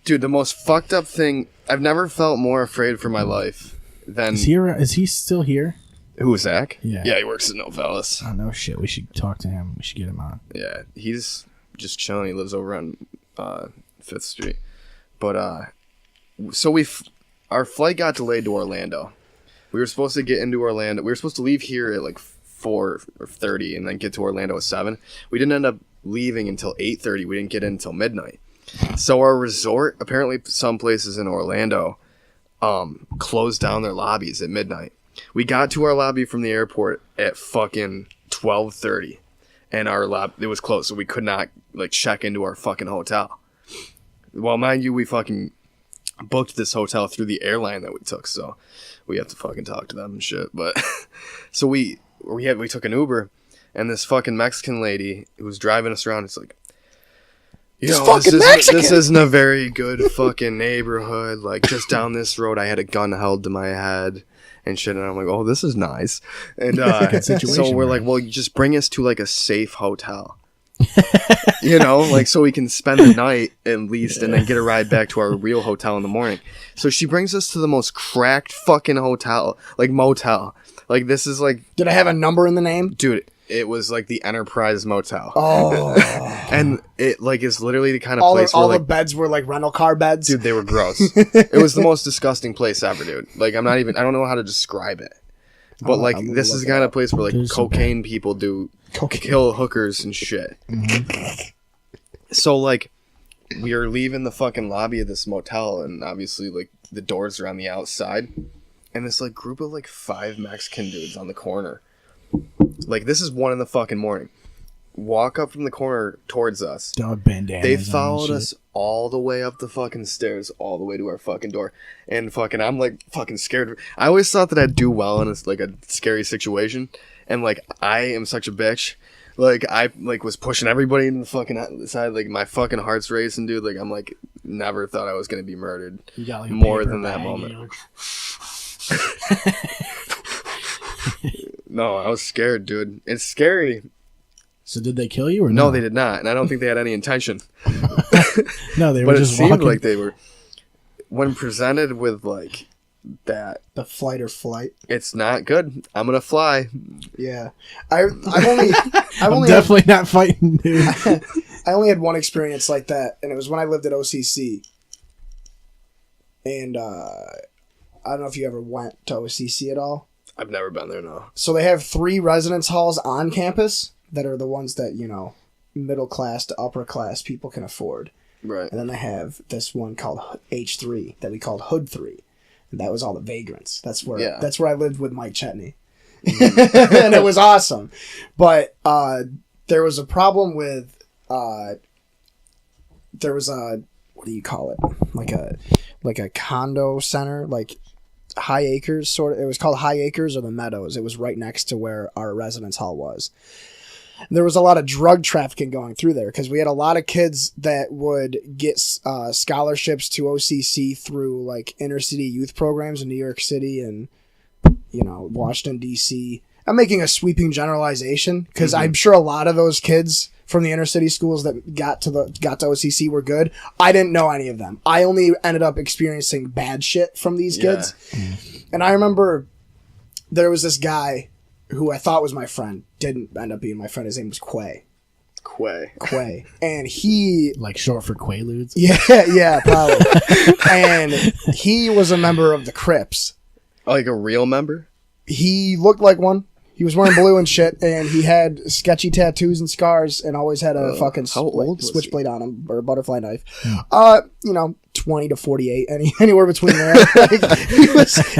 Dude, the most fucked up thing, I've never felt more afraid for my life than... Is he still here? Who, Zach? Yeah. Yeah, he works at Novellis. Oh, no shit. We should talk to him. We should get him on. Yeah, he's just chilling. He lives over on 5th Street. But, so our flight got delayed to Orlando. We were supposed to get into Orlando. We were supposed to leave here at like 4:30 and then get to Orlando at 7. We didn't end up leaving until 8:30. We didn't get in until midnight. So our resort, apparently some places in Orlando, closed down their lobbies at midnight. We got to our lobby from the airport at fucking 12:30, and our it was closed, so we could not like check into our fucking hotel. Well, mind you, we fucking booked this hotel through the airline that we took, so we have to fucking talk to them and shit. But so we took an Uber, and this fucking Mexican lady who was driving us around, it's like, this isn't a very good fucking neighborhood. Like just down this road, I had a gun held to my head and shit, and I'm like, oh, this is nice. And Good situation, so we're man. like, well, you just bring us to like a safe hotel. You know, like, so we can spend the night at least and then get a ride back to our real hotel in the morning. So she brings us to the most cracked fucking hotel, like motel. Like, this is like... Did I have a number in the name? Dude, it was like the Enterprise Motel. Oh. And it like is literally the kind of all place the, where all like... the beds were like rental car beds? Dude, they were gross. It was the most disgusting place ever, dude. Like, I don't know how to describe it. But like, this is the kind of place where like cocaine people do kill hookers and shit. Mm-hmm. So like, we are leaving the fucking lobby of this motel, and obviously like the doors are on the outside, and this like group of like 5 Mexican dudes on the corner. Like, this is 1 in the fucking morning. Walk up from the corner towards us. Dog bandanas. They followed us all the way up the fucking stairs, all the way to our fucking door. And fucking, I'm like fucking scared. I always thought that I'd do well in like a scary situation. And like, I am such a bitch. Like, I like was pushing everybody in the fucking side. Like, my fucking heart's racing, dude. Like, I'm like, never thought I was going to be murdered. You got, like, more than that moment. No, I was scared, dude. It's scary. So did they kill you or no? No, they did not. And I don't think they had any intention. No, they were but just it seemed walking. like they were. When presented with like that, The fight or flight. it's not good. I'm gonna fly. Yeah. I've only I'm definitely not fighting, dude. I only had one experience like that, and it was when I lived at OCC. And I don't know if you ever went to OCC at all. I've never been there, no. So they have 3 residence halls on campus that are the ones that, you know, middle class to upper class people can afford. Right. And then they have this one called H3 that we called Hood 3. And that was all the vagrants. That's where I lived with Mike Chetney. And it was awesome. But there was a problem with there was a, what do you call it? Like a condo center, like High Acres sort of. It was called High Acres or the Meadows. It was right next to where our residence hall was. There was a lot of drug trafficking going through there because we had a lot of kids that would get scholarships to OCC through like inner city youth programs in New York City and, you know, Washington, D.C. I'm making a sweeping generalization because I'm sure a lot of those kids from the inner city schools that got to OCC were good. I didn't know any of them. I only ended up experiencing bad shit from these kids. And I remember there was this guy who I thought was my friend, didn't end up being my friend. His name was Quay. Quay. And he... Like short for Quaaludes? Yeah, probably. And he was a member of the Crips. Like a real member? He looked like one. He was wearing blue and shit, and he had sketchy tattoos and scars, and always had a fucking switchblade on him, or a butterfly knife. You know, 20 to 48, anywhere between there. Like,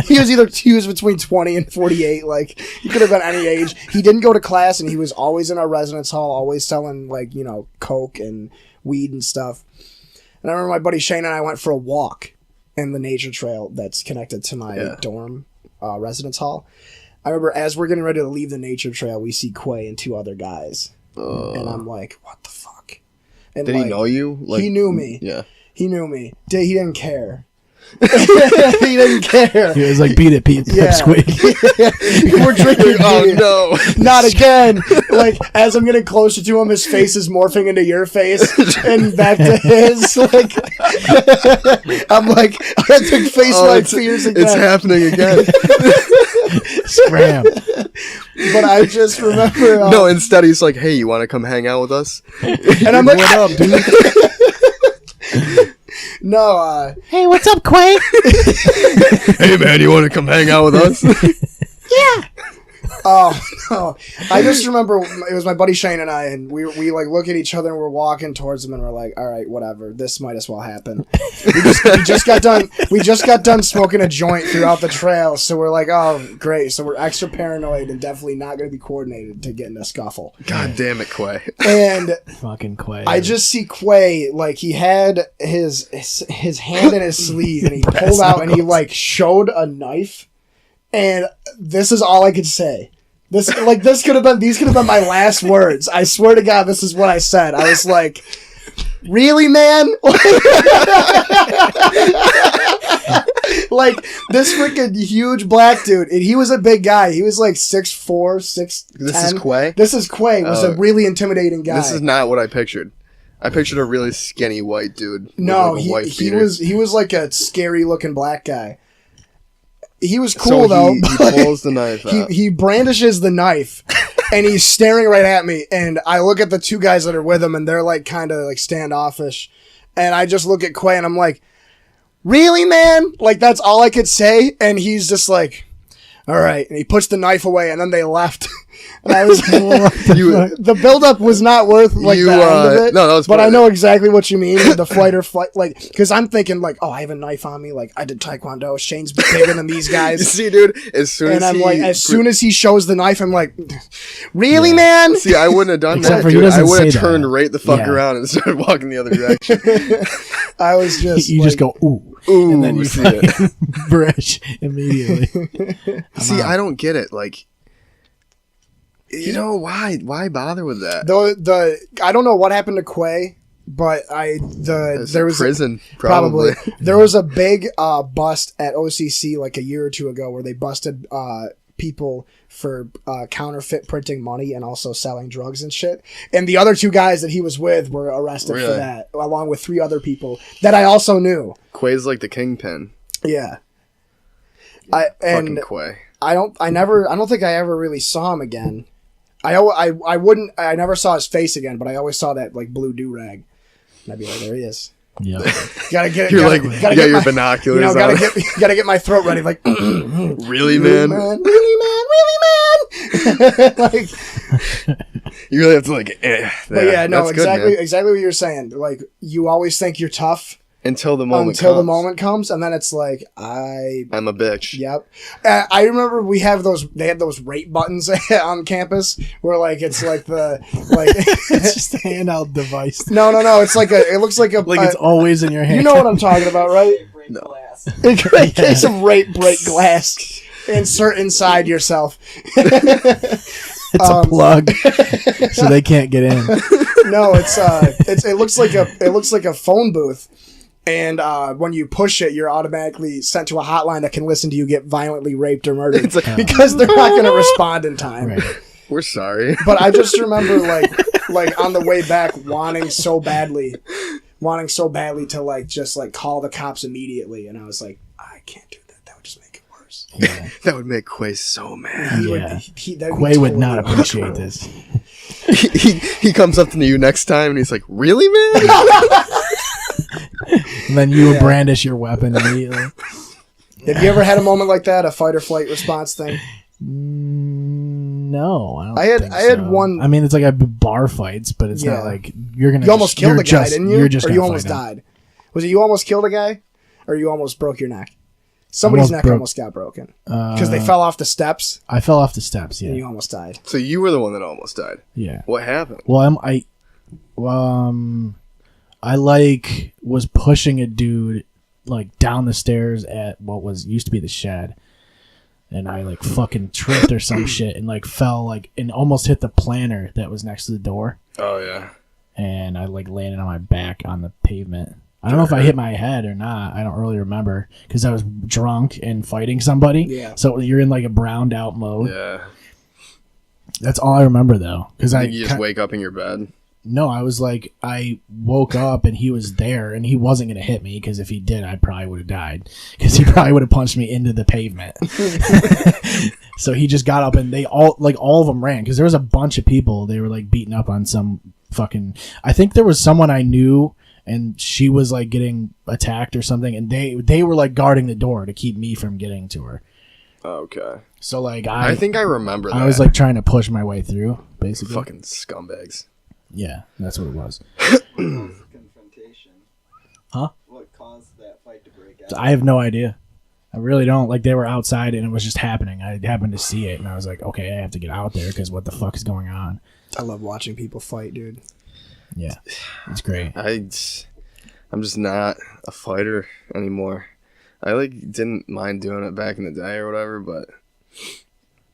he was between 20 and 48. Like, he could have been any age. He didn't go to class, and he was always in our residence hall, always selling, like, you know, coke and weed and stuff. And I remember my buddy Shane and I went for a walk in the nature trail that's connected to my dorm residence hall. I remember as we're getting ready to leave the nature trail, we see Quay and 2 other guys. And I'm like, what the fuck? And did he know you? Like, he knew me. Yeah. He knew me. He didn't care. He didn't care. He was like, beat it, Pete. Squeak. We're drinking. Oh, no. Not again. Like, as I'm getting closer to him, his face is morphing into your face and back to his. Like, I'm like, I took face my fears again. It's happening again. Scram. But I just remember. No, instead he's like, hey, you want to come hang out with us? And I'm like, what up, dude? No, Hey, what's up, Quay? Hey, man, you want to come hang out with us? Oh, no. I just remember it was my buddy Shane and I, and we like look at each other and we're walking towards him and we're like, all right, whatever. This might as well happen. We just got done smoking a joint throughout the trail, so we're like, oh, great. So we're extra paranoid and definitely not going to be coordinated to get in a scuffle. God damn it, Quay. And fucking Quay. I just see Quay, like, he had his hand in his sleeve and he pulled out and he like showed a knife. And this is all I could say. These could have been my last words. I swear to God, this is what I said. I was like, really, man? Like this freaking huge black dude, and he was a big guy. He was like 6'4", 6'10". This is Quay? This is Quay. Was a really intimidating guy. This is not what I pictured. I pictured a really skinny white dude. No, with like a white he beater. was like a scary looking black guy. He was cool though. He pulls the knife out. He brandishes the knife, and he's staring right at me. And I look at the two guys that are with him, and they're like kind of like standoffish. And I just look at Quay, and I'm like, "Really, man?" Like that's all I could say. And he's just like, "All right." And he puts the knife away, and then they left. And I was the buildup was not worth like the end of it. No, that was but I funny. know exactly what you mean. The flight or flight, like, because I'm thinking like, oh, I have a knife on me. Like I did Taekwondo. Shane's bigger than these guys. See, dude, as soon as he shows the knife, I'm like, really, man? See, I wouldn't have done Except that, for he dude. I doesn't would have say turned that. right the fuck Yeah. around and started walking the other direction. I was just You like, just go ooh, Ooh, and then you see it. fucking brush immediately. See, I don't get it. Like, you know, why bother with that? I don't know what happened to Quay, but there was prison probably. There was a big bust at OCC like a year or two ago where they busted people for counterfeit printing money and also selling drugs and shit. And the other two guys that he was with were arrested for Really? that, along with 3 other people that I also knew. Quay's like the kingpin. Yeah. Fucking Quay. I don't think I ever really saw him again. I never saw his face again, but I always saw that like blue do-rag. And I'd be like, there he is. Yeah. Gotta get You're gotta, like, gotta you got get your my, binoculars you know, on. gotta get my throat ready, like Really, man? really man. Like, You really have to like. but yeah, no, that's good, man. exactly what you're saying. Like, you always think you're tough Until the moment the comes. moment comes, and then it's like I'm a bitch. Yep. I remember they had those rate buttons on campus where like it's like It's just a handheld device. no, it looks like a Like it's always in your hand. you know what I'm talking about, right? No. In case of rape break glass, insert inside yourself. It's a plug, so they can't get in. No, it looks like a phone booth. And when you push it, you're automatically sent to a hotline that can listen to you get violently raped or murdered because they're not going to respond in time. Right. We're sorry. But I just remember like on the way back wanting so badly to like just like call the cops immediately, and I was like, I can't do that. That would just make it worse. Yeah. That would make Quay so mad. Quay would not appreciate this. He comes up to you next time and he's like, really, man? And then you would brandish your weapon immediately. Have you ever had a moment like that, a fight or flight response thing? No, I don't. I had one. I mean, it's like a bar fights, but it's Yeah. not like you're gonna. You almost killed a guy, just, didn't you? You're just or gonna you almost fight him. died. Was it you almost killed a guy, or you almost broke your neck? Somebody's neck almost got broken because they fell off the steps. I fell off the steps. Yeah. And you almost died. So you were the one that almost died. Yeah. What happened? Well, I like was pushing a dude like down the stairs at what was used to be the shed, and I like fucking tripped or some shit and like fell like and almost hit the planter that was next to the door, Oh, yeah. and I like landed on my back on the pavement. I don't know if I hit my head or not. I don't really remember because I was drunk and fighting somebody. Yeah. So you're in like a browned out mode. Yeah. That's all I remember though, because You just wake up in your bed. No, I was like, I woke up and he was there and he wasn't going to hit me because if he did, I probably would have died because he probably would have punched me into the pavement. So he just got up and they all of them ran because there was a bunch of people. They were like beating up on some fucking, I think there was someone I knew and she was like getting attacked or something. And they were like guarding the door to keep me from getting to her. Okay. So like, I think I remember that. I was like trying to push my way through basically. Fucking scumbags. Yeah, that's what it was. Confrontation. Huh? What caused that fight to break out? I have no idea. I really don't. Like, they were outside and it was just happening. I happened to see it and I was like, okay, I have to get out there because what the fuck is going on? I love watching people fight, dude. Yeah, it's great. I'm just not a fighter anymore. I didn't mind doing it back in the day or whatever, but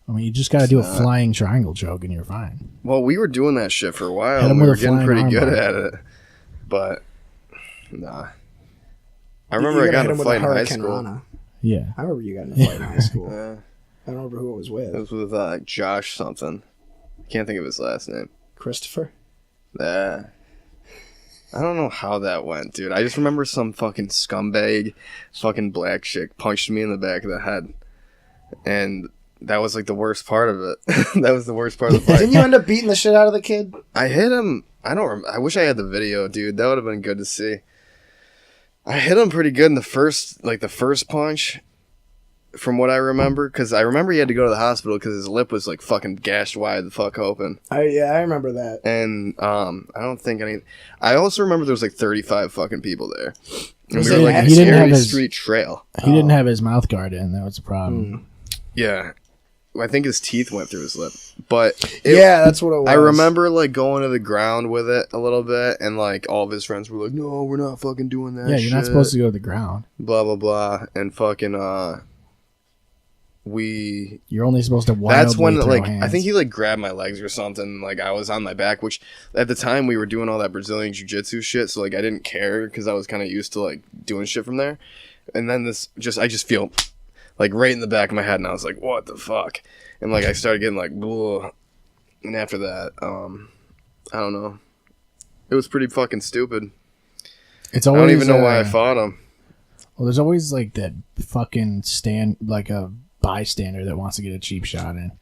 I mean, you just got to do a flying triangle choke and you're fine. well, we were doing that shit for a while Hit 'em and we with were a getting flying pretty good armbar. at it. But nah. I You remember I gotta got hit in a him with fight in high Hurricane school. Rana. Yeah. I remember you got in a fight in high school. Uh, I don't remember who it was with. it was with Josh something. Can't think of his last name. Christopher? I don't know how that went, dude. I just remember some fucking scumbag, fucking black chick punched me in the back of the head, and that was like the worst part of it. That was the worst part of the fight. Didn't you end up beating the shit out of the kid? I hit him. I wish I had the video, dude. That would have been good to see. I hit him pretty good in the first punch, from what I remember, because I remember he had to go to the hospital because his lip was like fucking gashed wide the fuck open. I remember that. And I don't think any. I also remember there was like 35 fucking people there. And Was we it- were like in he a didn't have scary his- street trail. He didn't have his mouth guard in. That was the problem. Yeah. I think his teeth went through his lip. But Yeah, that's what it was. I remember like going to the ground with it a little bit, and like all of his friends were like, "No, we're not fucking doing that." Yeah, you're not supposed to go to the ground. Blah blah blah, and fucking You're only supposed to wildly That's when throw like hands. I think he like grabbed my legs or something. Like I was on my back, which at the time we were doing all that Brazilian jiu-jitsu shit, so like I didn't care because I was kind of used to like doing shit from there. And then I just feel like right in the back of my head, and I was like, "What the fuck?" And like I started getting like, "Bleh." And after that, I don't know. It was pretty fucking stupid. It's I always, don't even know why I fought him. Well, there's always like that fucking like a bystander that wants to get a cheap shot in.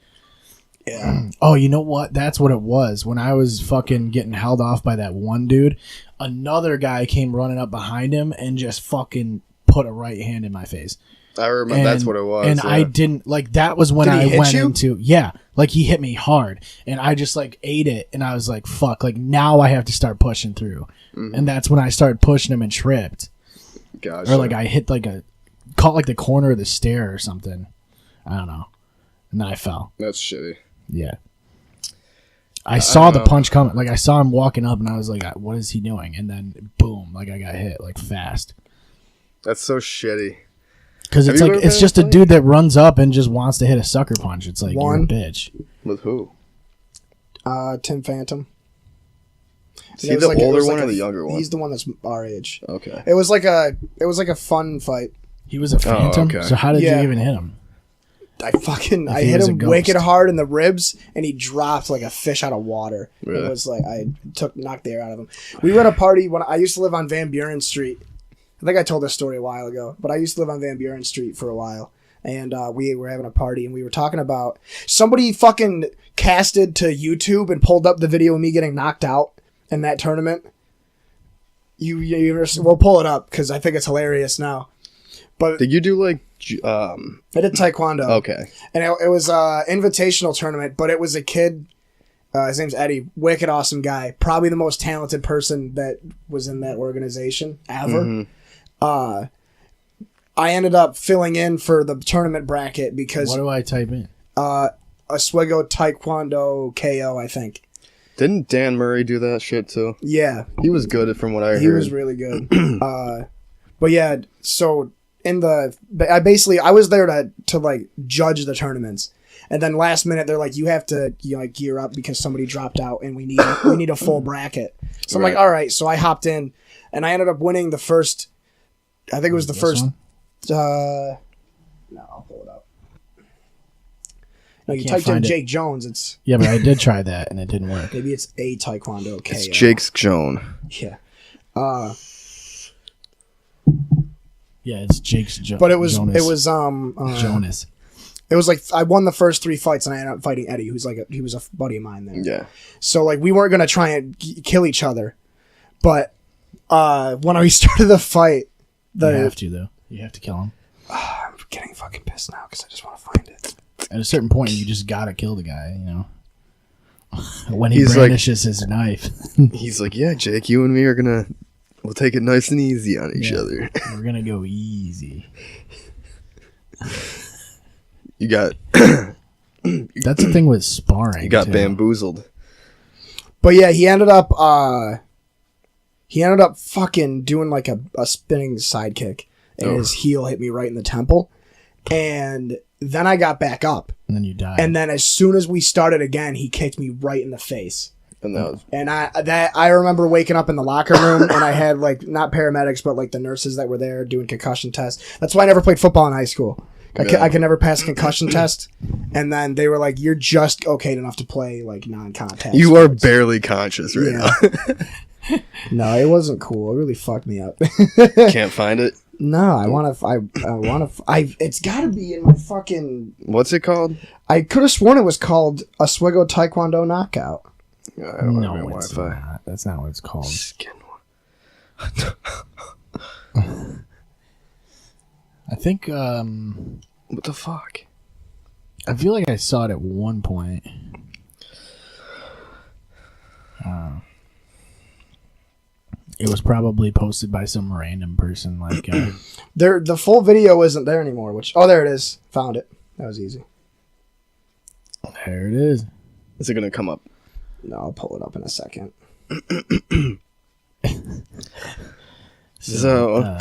Yeah. Oh, you know what? That's what it was. When I was fucking getting held off by that one dude, another guy came running up behind him and just fucking put a right hand in my face. I remember that's what it was. And yeah. I didn't like that was when Did he I hit went you? into like he hit me hard and I just like ate it and I was like fuck, like now I have to start pushing through. And that's when I started pushing him and tripped. Gotcha. Or like I hit caught like the corner of the stair or something. I don't know. And then I fell. That's shitty. Yeah. I saw the know. punch coming. Like I saw him walking up and I was like, what is he doing? And then boom, like I got hit like fast. That's so shitty. Because Have it's you like ever it's been just a in a fight? dude that runs up and just wants to hit a sucker punch. It's like One. you're a bitch. With who? Tim Phantom. Is It he was the like- it older was one like or the younger one? He's the one that's our age. Okay. It was like a fun fight. He was a phantom. okay. So how did Yeah. you even hit him? I he hit was a him ghost. wicked hard in the ribs, and he dropped like a fish out of water. Really? It was like knocked the air out of him. We were at a party when I used to live on Van Buren Street. I think I told this story a while ago, but I used to live on Van Buren Street for a while, and we were having a party, and we were talking about somebody fucking casted to YouTube and pulled up the video of me getting knocked out in that tournament. We'll pull it up because I think it's hilarious now. But Did you do like I did taekwondo. okay. And it was a invitational tournament, but it was a kid. His name's Eddie. Wicked awesome guy. Probably the most talented person that was in that organization ever. I ended up filling in for the tournament bracket because What do I type in? Oswego Taekwondo KO, I think. Didn't Dan Murray do that shit too? Yeah, He was good from what I he heard. was really good. But yeah, so I was there to like judge the tournaments. And then last minute they're like, you have to gear up because somebody dropped out and we need a full bracket. So I'm like, Right. all right. So I hopped in and I ended up winning the first. I think it was the This first. one? No, I'll pull it up. No, you can't typed in find it. Jake Jones. It's Yeah, but I did try that and it didn't work. maybe it's a Taekwondo KO. It's Jake's Joan. Yeah. Yeah, it's Jake's But it was Jonas. it was like I won the first 3 fights and I ended up fighting Eddie, who's he was a buddy of mine there. Yeah. So like we weren't gonna try and kill each other, but when we started the fight, You have to though. You have to kill him. I'm getting fucking pissed now because I just want to find it. At a certain point, you just gotta kill the guy. You know. When he He's like- brandishes his knife, He's like, yeah, Jake, you and me we'll take it nice and easy on each Yeah. other. we're gonna go easy. You got That's the thing with sparring. you got too. bamboozled. But yeah, he ended up fucking doing like a spinning sidekick, and his heel hit me right in the temple, and then I got back up. and then you die. And then as soon as we started again, he kicked me right in the face. And that was And I remember waking up in the locker room and I had like not paramedics but like the nurses that were there doing concussion tests. That's why I never played football in high school. I could never pass a concussion test. And then they were like, "You're just okay enough to play like non-contact." you are barely conscious right now. No, it wasn't cool. It really fucked me up. Can't find it. No, I want to. It's got to be in my fucking. What's it called? I could have sworn it was called Oswego Taekwondo Knockout. I don't No, have my it's Wi-Fi. not. That's not what it's called. Skin. I think. What the fuck? I feel like I saw it at one point. It was probably posted by some random person. Like, The full video isn't there anymore. There it is. Found it. That was easy. there it is. Is it gonna come up? No, I'll pull it up in a second. So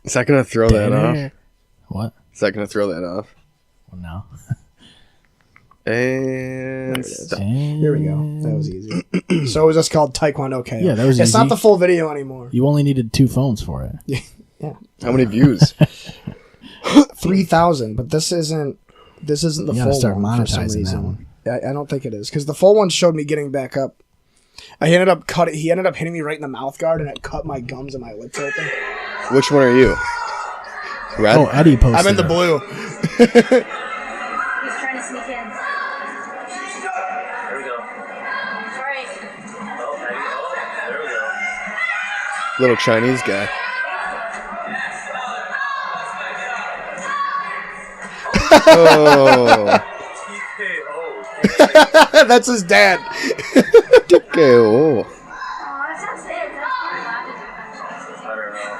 is that gonna throw that off? What? Is that gonna throw that off? Well, no. And stop. Here we go. That was easy. So it was just called Taekwondo KO. Yeah, that was It's easy. not the full video anymore. You only needed 2 phones for it. How many views? 3,000, but this isn't the You gotta full start one for some monetizing that reason. one. I don't think it is because the full one showed me getting back up. He ended up hitting me right in the mouth guard, and it cut my gums and my lips open. Which one are you? Red? Oh, Eddie posted I'm in the it. blue. He's trying to sneak in. There we go. All right. Oh, there we go. Little Chinese guy. Oh. TKO. That's his dad. Okay, oh. Oh, that's not safe. That's I don't know.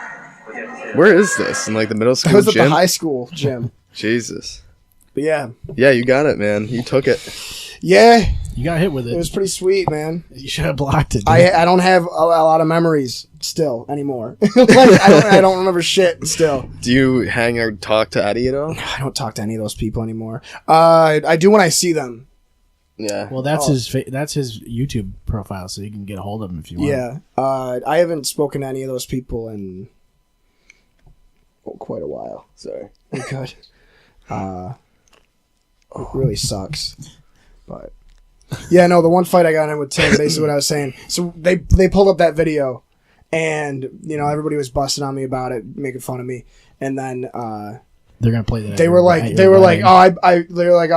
We get to Where is this? In like the middle That school was at the gym? high school gym. Jesus. But yeah, Yeah, you got it, man. You took it. yeah, You got hit with it it. was pretty sweet, man. You should have blocked it. Dude. I don't have a lot of memories still anymore. Like I don't remember shit still. Do you hang or talk to Eddie at all? I don't talk to any of those people anymore. I do when I see them. Yeah. Well, that's that's his YouTube profile, so you can get a hold of him if you want. Yeah, I haven't spoken to any of those people in quite a while. Sorry. Good. It really sucks, but yeah, no. The one fight I got in with Tim, basically what I was saying. So they pulled up that video, and everybody was busting on me about it, making fun of me, and then They're gonna play that. they were like, oh,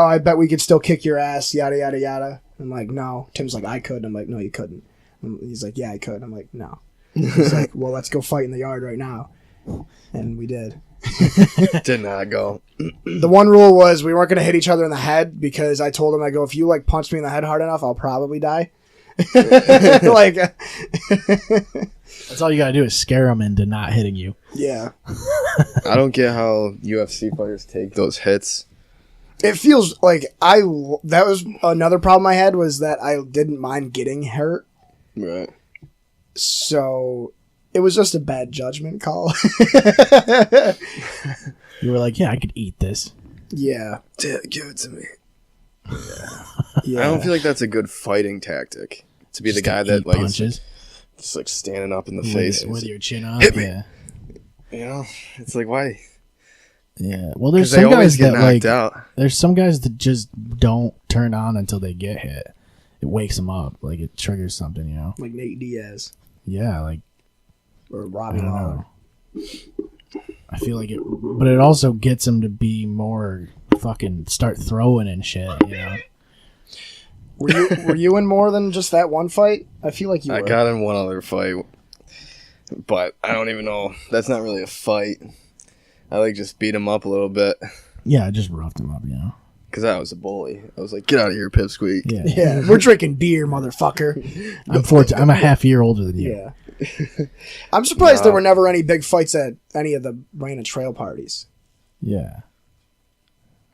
I bet we could still kick your ass, yada yada yada. I'm like, no. Tim's like, I could. I'm like, no, you couldn't. And he's like, yeah, I could. I'm like, no. He's like, well, let's go fight in the yard right now, and we did. Did not go. The one rule was we weren't going to hit each other in the head because I told him, I go, if you like punch me in the head hard enough, I'll probably die. Like, That's all you gotta do is scare them into not hitting you. yeah. I don't get how UFC fighters take those hits. It feels like that was another problem I had was that I didn't mind getting hurt. Right. So it was just a bad judgment call. You were like, yeah, I could eat this. Yeah. Give it to me. Yeah. I don't feel like that's a good fighting tactic. To be Just the guy to that eat like punches is just like standing up in the face. with your chin up. Hit me. Yeah. You know, it's like why? Yeah. Well, there's Because they some always guys get that knocked like. out. There's some guys that just don't turn on until they get hit. It wakes them up, like it triggers something, you know. Like Nate Diaz Yeah, like or I Robbie don't Lawler. know. I feel like it, but it also gets them to be more fucking start throwing and shit, you know. Were you in more than just that one fight? I feel like you were. I got in one other fight, but I don't even know. That's not really a fight. I like just beat him up a little bit Yeah, I just roughed them up, you know. because I was a bully. I was like, "Get out of here, pipsqueak." Yeah, Yeah, we're drinking beer, motherfucker. I'm a half year older than you. Yeah. I'm surprised there were never any big fights at any of the rain and trail parties. Yeah.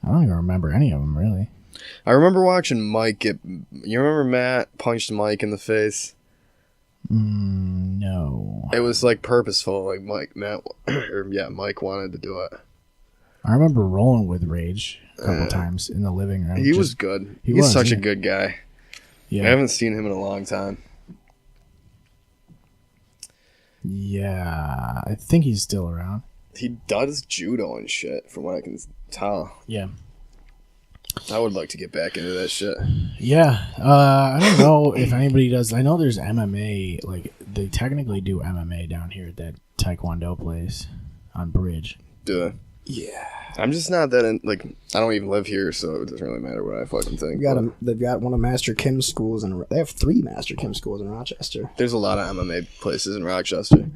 I don't even remember any of them really. I remember watching Mike get. You remember Matt punched Mike in the face? No, It was like purposeful. Like Mike wanted to do it. I remember rolling with Rage a couple times in the living room. He was good. He He's was, such a yeah. good guy. Yeah. I haven't seen him in a long time. Yeah, I think he's still around. He does judo and shit, from what I can tell. Yeah. I would like to get back into that shit. Yeah. I don't know if anybody does. I know there's MMA. Like, they technically do MMA down here at that Taekwondo place on Bridge. Duh. Yeah. I'm just not that in, like, I don't even live here, so it doesn't really matter what I fucking think. They've got one of Master Kim's schools, and they have 3 Master Kim schools in Rochester. There's a lot of MMA places in Rochester,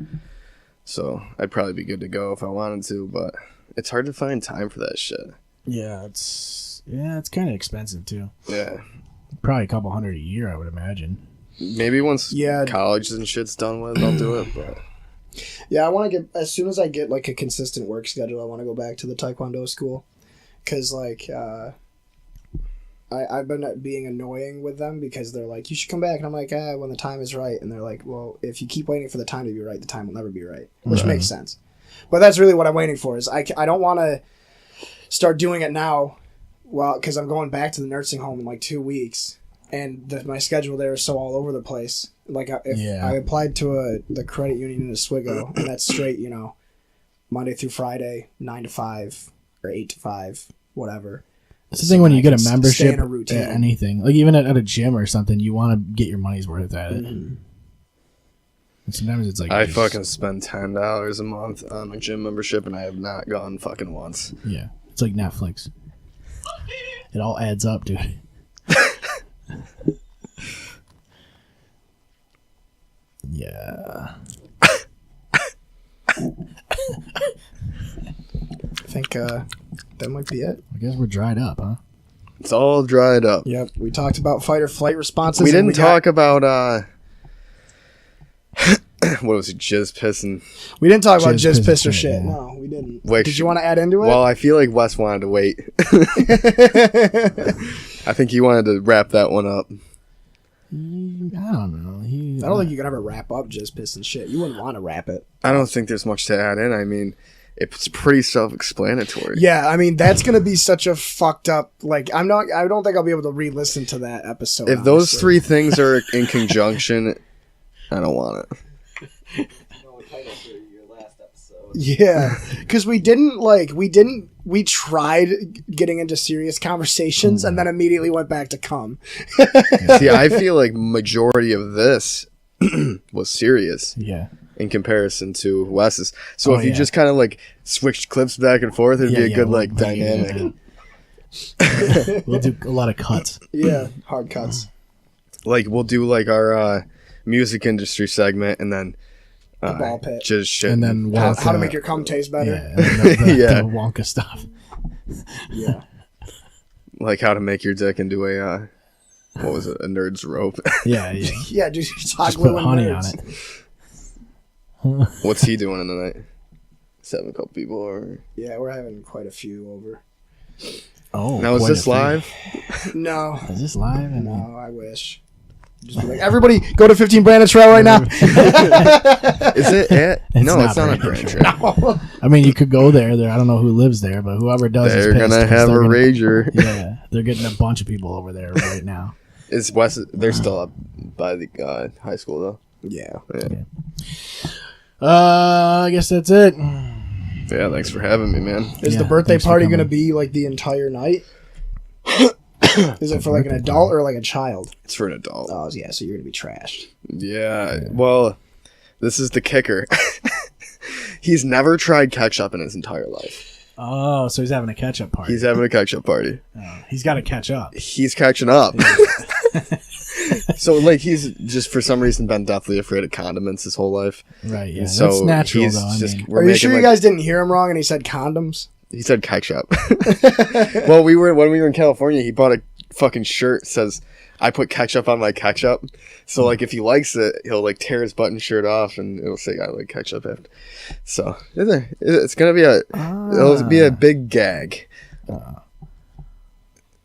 so I'd probably be good to go if I wanted to, but it's hard to find time for that shit. Yeah, it's kind of expensive too. Yeah. Probably a couple $100 a year, I would imagine. Maybe once Yeah. college and shit's done with, I'll do it, but... Yeah, I want to get, as soon as I get like a consistent work schedule, I want to go back to the Taekwondo school. Because, like, I've been being annoying with them because they're like, you should come back. And I'm like, when the time is right. And they're like, well, if you keep waiting for the time to be right, the time will never be right. Which makes sense. But that's really what I'm waiting for is I don't want to start doing it now. Well, because I'm going back to the nursing home in like 2 weeks. And my schedule there is so all over the place. Like, I applied to the credit union in Oswego, and that's straight, Monday through Friday, 9 to 5, or 8 to 5, whatever. It's the thing when you get a membership in a routine. at anything, like even at a gym or something, you want to get your money's worth at it. And sometimes it's like I fucking spend $10 a month on a gym membership, and I have not gone fucking once. Yeah, it's like Netflix. It all adds up, dude. Yeah. I think that might be it. I guess we're dried up, huh? It's all dried up. Yep, we talked about fight or flight responses. We and didn't talk about what was it, jizz pissing? We didn't talk about Jizz jizz piss or shit. yeah. No, we didn't. Wait, Did you want to add into it? Well, I feel like Wes wanted to wait. I think he wanted to wrap that one up. I don't know. I don't think you could ever wrap up jizz piss and shit. You wouldn't want to wrap it. I don't think there's much to add in. I mean, it's pretty self-explanatory. Yeah, I mean that's gonna be such a fucked up. Like I don't think I'll be able to re-listen to that episode. If those honestly. 3 things are in conjunction, I don't want it. Yeah, because we tried getting into serious conversations and then immediately went back to cum. See, I feel like majority of this was serious. Yeah. In comparison to Wes's. So if you just kind of like switched clips back and forth, it'd be a good like dynamic. We'll do a lot of cuts. Yeah, hard cuts. Like we'll do like our music industry segment and then The ball pit. just shit. And then How to make your cum taste better. Yeah, and then Yeah. the Wonka stuff. Yeah. like how to make your dick into a what was it, a nerd's rope. Yeah. Yeah, just Just put honey on it. What's he doing in the night? Just having a couple people or Yeah, we're having quite a few over. Oh. now is quite this a few. live? No. Is this live? I mean, No, I wish. Just be like, everybody, go to 15 Brandon Trail right now. Is it at no, not it's not a Brandon Brand Trail. I mean, you could go there. I don't know who lives there, but whoever does, They're is pissed gonna 'cause have a they're gonna- rager. Yeah, they're getting a bunch of people over there right now. Is Wes they're still up by the high school though? Yeah. I guess that's it. Yeah, thanks for having me, man. Is the Yeah, birthday thanks for party coming. going to be like the entire night? Is it for like an adult or like a child? It's for an adult. Oh, yeah, so you're going to be trashed. Yeah, well, this is the kicker. He's never tried ketchup in his entire life. Oh, so he's having a catch-up party. He's having a ketchup party. He's got to catch up. He's catching up. So, like, he's just for some reason been deathly afraid of condiments his whole life. Right, yeah. So That's natural, he's though. I just- mean, we're Are you making, sure you like- guys didn't hear him wrong and he said condoms? He said ketchup. Well, when we were in California, he bought a fucking shirt that says, "I put ketchup on my ketchup." So, like, if he likes it, he'll like tear his button shirt off and it'll say, "I like ketchup." After. So it's gonna be it'll be a big gag. well,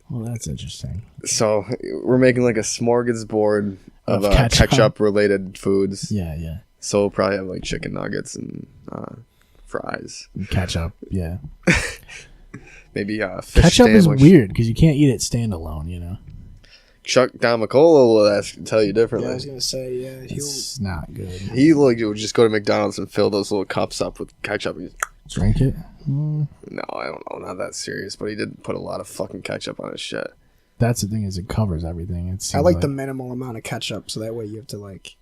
that's interesting. So we're making like a smorgasbord of Of ketchup. ketchup related foods. Yeah. So we'll probably have like chicken nuggets and fries. Catch up, yeah. Maybe fish Ketchup is sandwich. weird because you can't eat it standalone. You know, Chuck Damacola will tell you Yeah, differently. I was gonna say, yeah, it's not good. He would just go to McDonald's and fill those little cups up with ketchup. Drink it. No, I don't know, not that serious. But he did put a lot of fucking ketchup on his shit. That's the thing is it covers everything. I like the minimal amount of ketchup, so that way you have to like.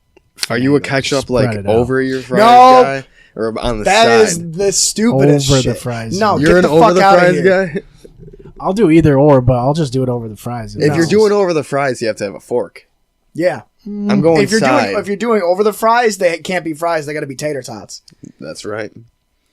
Are you a ketchup Spread like it out. over your fries No! guy or on the That side? is the stupidest Over shit. the fries. No, You're get an the fuck over the outta fries here. guy. I'll do either or, but I'll just do it over the fries. If you're doing over the fries, you have to have a fork. Yeah, I'm going if you're side. doing over the fries, they can't be fries. They got to be tater tots That's right.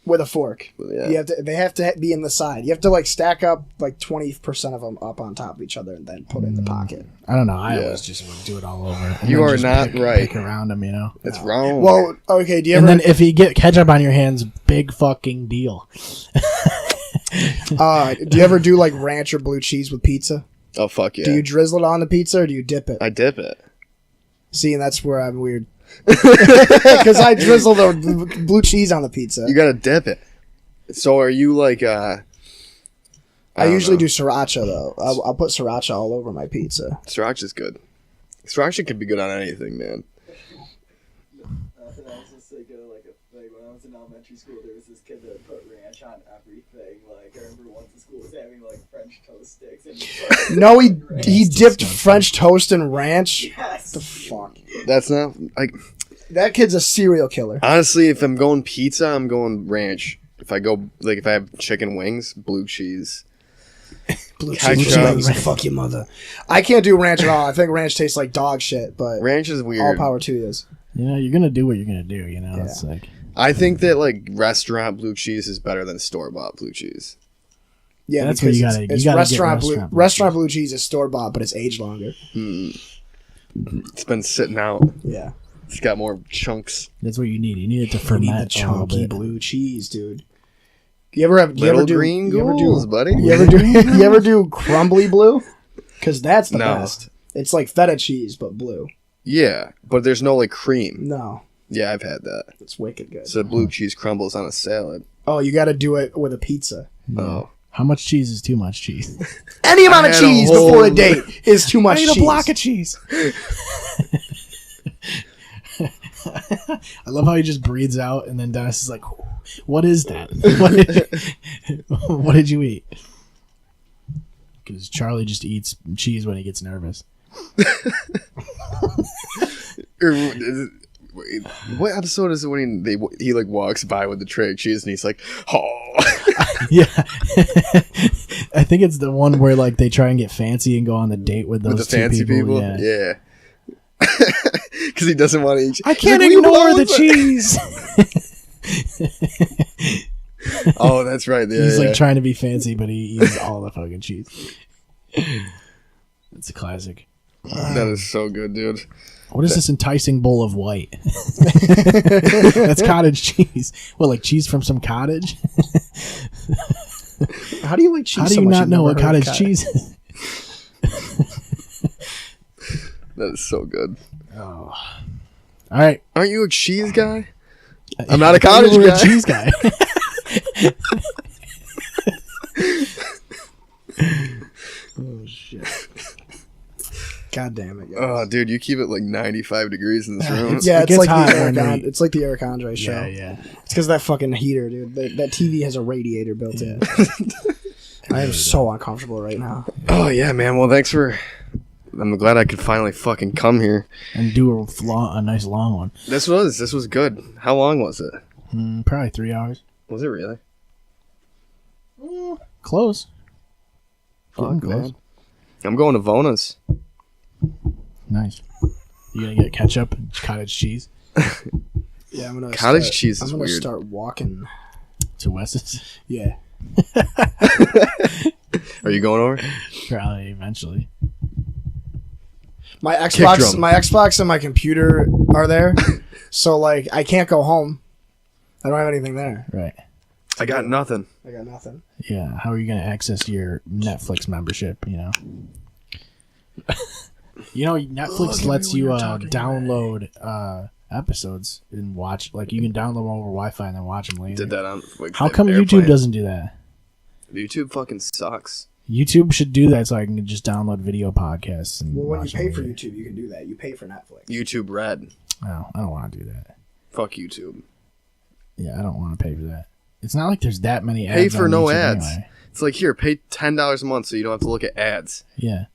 with a fork. Yeah. They have to be in the side. You have to like stack up like 20% of them up on top of each other and then put it in the pocket. I don't know. I Yeah. always just would do it all over. And You then are just not right. Pick around them, you know. That's wrong. Well, okay. Do you And ever? then if you get ketchup on your hands, big fucking deal. Do you ever do like ranch or blue cheese with pizza? oh fuck yeah. Do you drizzle it on the pizza or do you dip it? I dip it. See, and that's where I'm weird. Because I drizzle the blue cheese on the pizza. You gotta dip it. So are you like I don't usually know. do sriracha though. I'll put sriracha all over my pizza. Sriracha's good. Sriracha can be good on anything, man. Nothing. I was just thinking of like when I was in elementary school, there was this kid that put ranch on everything. Like I remember once the school was having like French toast sticks, and he put No, he dipped French toast in ranch. yes. The fuck. That's not like That kid's a serial killer. honestly, if I'm going pizza, I'm going ranch. If I go if I have chicken wings, blue cheese. Blue Ketchup. cheese. Fuck your mother. I can't do ranch at all. I think ranch tastes like dog shit, but Ranch is all weird. power to you. You know, you're gonna do what you're gonna do. You know, Yeah. it's like I think that like restaurant blue cheese is better than store bought blue cheese. Yeah, That's because what you gotta- it's you gotta get restaurant blue. restaurant blue Restaurant blue cheese is store bought, but it's aged longer. It's been sitting out. Yeah, It's got more chunks. that's what you need. You need it to you ferment need the a little chunky bit. blue cheese, dude. You ever have? Do you Little ever do green you ever ghouls, do? buddy. You ever do? You ever do crumbly blue? Because that's the No. best. It's like feta cheese but blue. Yeah, but there's no like cream. No, Yeah, I've had that. it's wicked good. So blue cheese crumbles on a salad. Oh, you got to do it with a pizza. Oh. How much cheese is too much cheese? Any amount of had a cheese whole- before a date is too much cheese. of cheese. I love how he just breathes out, and then Dennis is like, "What is that? What did you eat?" Because Charlie just eats cheese when he gets nervous. Wait, what episode is it when he like walks by with the tray of cheese and he's like, oh. Yeah, I think it's the one where like they try and get fancy and go on the date with those With the two fancy people? Yeah. Yeah. Because he doesn't want to eat. I can't He's like, "What ignore the was that?" cheese. Oh, that's right. Yeah, He's yeah. like trying to be fancy, but he eats all the fucking cheese. It's a classic. That is so good, dude. What is this enticing bowl of white? That's cottage cheese. What, like cheese from some cottage? How do you like cheese? How do so you much not you've know never what heard of cottage cheese is? That is so good. All right. Aren't you a cheese guy? I'm not a cottage You were guy. a cheese guy. Oh shit! God damn it! Guys. Oh, dude, you keep it like 95 degrees in this room. It's- Yeah, it it's gets like hot the when Eric. they- It's like the Eric Andre show. Yeah, yeah. It's because of that fucking heater, dude. That TV has a radiator built in. I am so uncomfortable right now. Oh, yeah, man. Well, thanks for... I'm glad I could finally fucking come here. And do a nice long one. This was good. How long was it? Probably 3 hours. Was it really? Close. Fuck, Getting close. man. I'm going to Vona's. Nice. You gonna get ketchup and cottage cheese Yeah, I'm gonna. Cottage start, cheese is I'm gonna weird. start walking. to Wes's? Yeah. Are you going over? Probably eventually. My Kick Xbox, drum. my Xbox, and my computer are there, so like I can't go home. I don't have anything there. Right. I got nothing. I got nothing. Yeah. How are you gonna access your Netflix membership? You know. You know, Netflix lets you download episodes and watch. Like you can download them over Wi-Fi and then watch them later. Did that on... Like, How come airplane. YouTube doesn't do that? YouTube fucking sucks. YouTube should do that so I can just download video podcasts. And Well, when you watch pay them for later. YouTube, you can do that. You pay for Netflix. YouTube Red. No, I don't want to do that. Fuck YouTube. Yeah, I don't want to pay for that. It's not like there's that many ads. Pay for on no YouTube ads. Anyway. It's like, here, pay $10 a month so you don't have to look at ads. Yeah.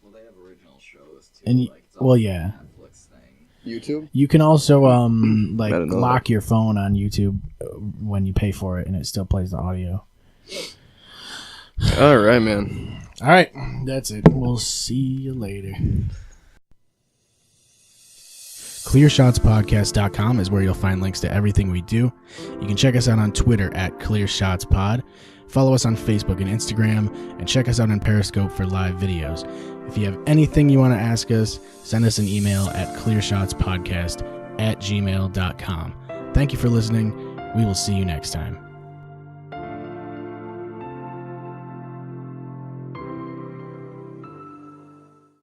Well, they have original shows too. And it's all well, yeah. Netflix thing. YouTube? You can also like I don't know lock your phone on YouTube when you pay for it, and it still plays the audio. All right, man. All right, that's it. We'll see you later. ClearShotsPodcast.com is where you'll find links to everything we do. You can check us out on Twitter at ClearShotsPod. Follow us on Facebook and Instagram, and check us out on Periscope for live videos. If you have anything you want to ask us, send us an email at clearshotspodcast@gmail.com. Thank you for listening. We will see you next time.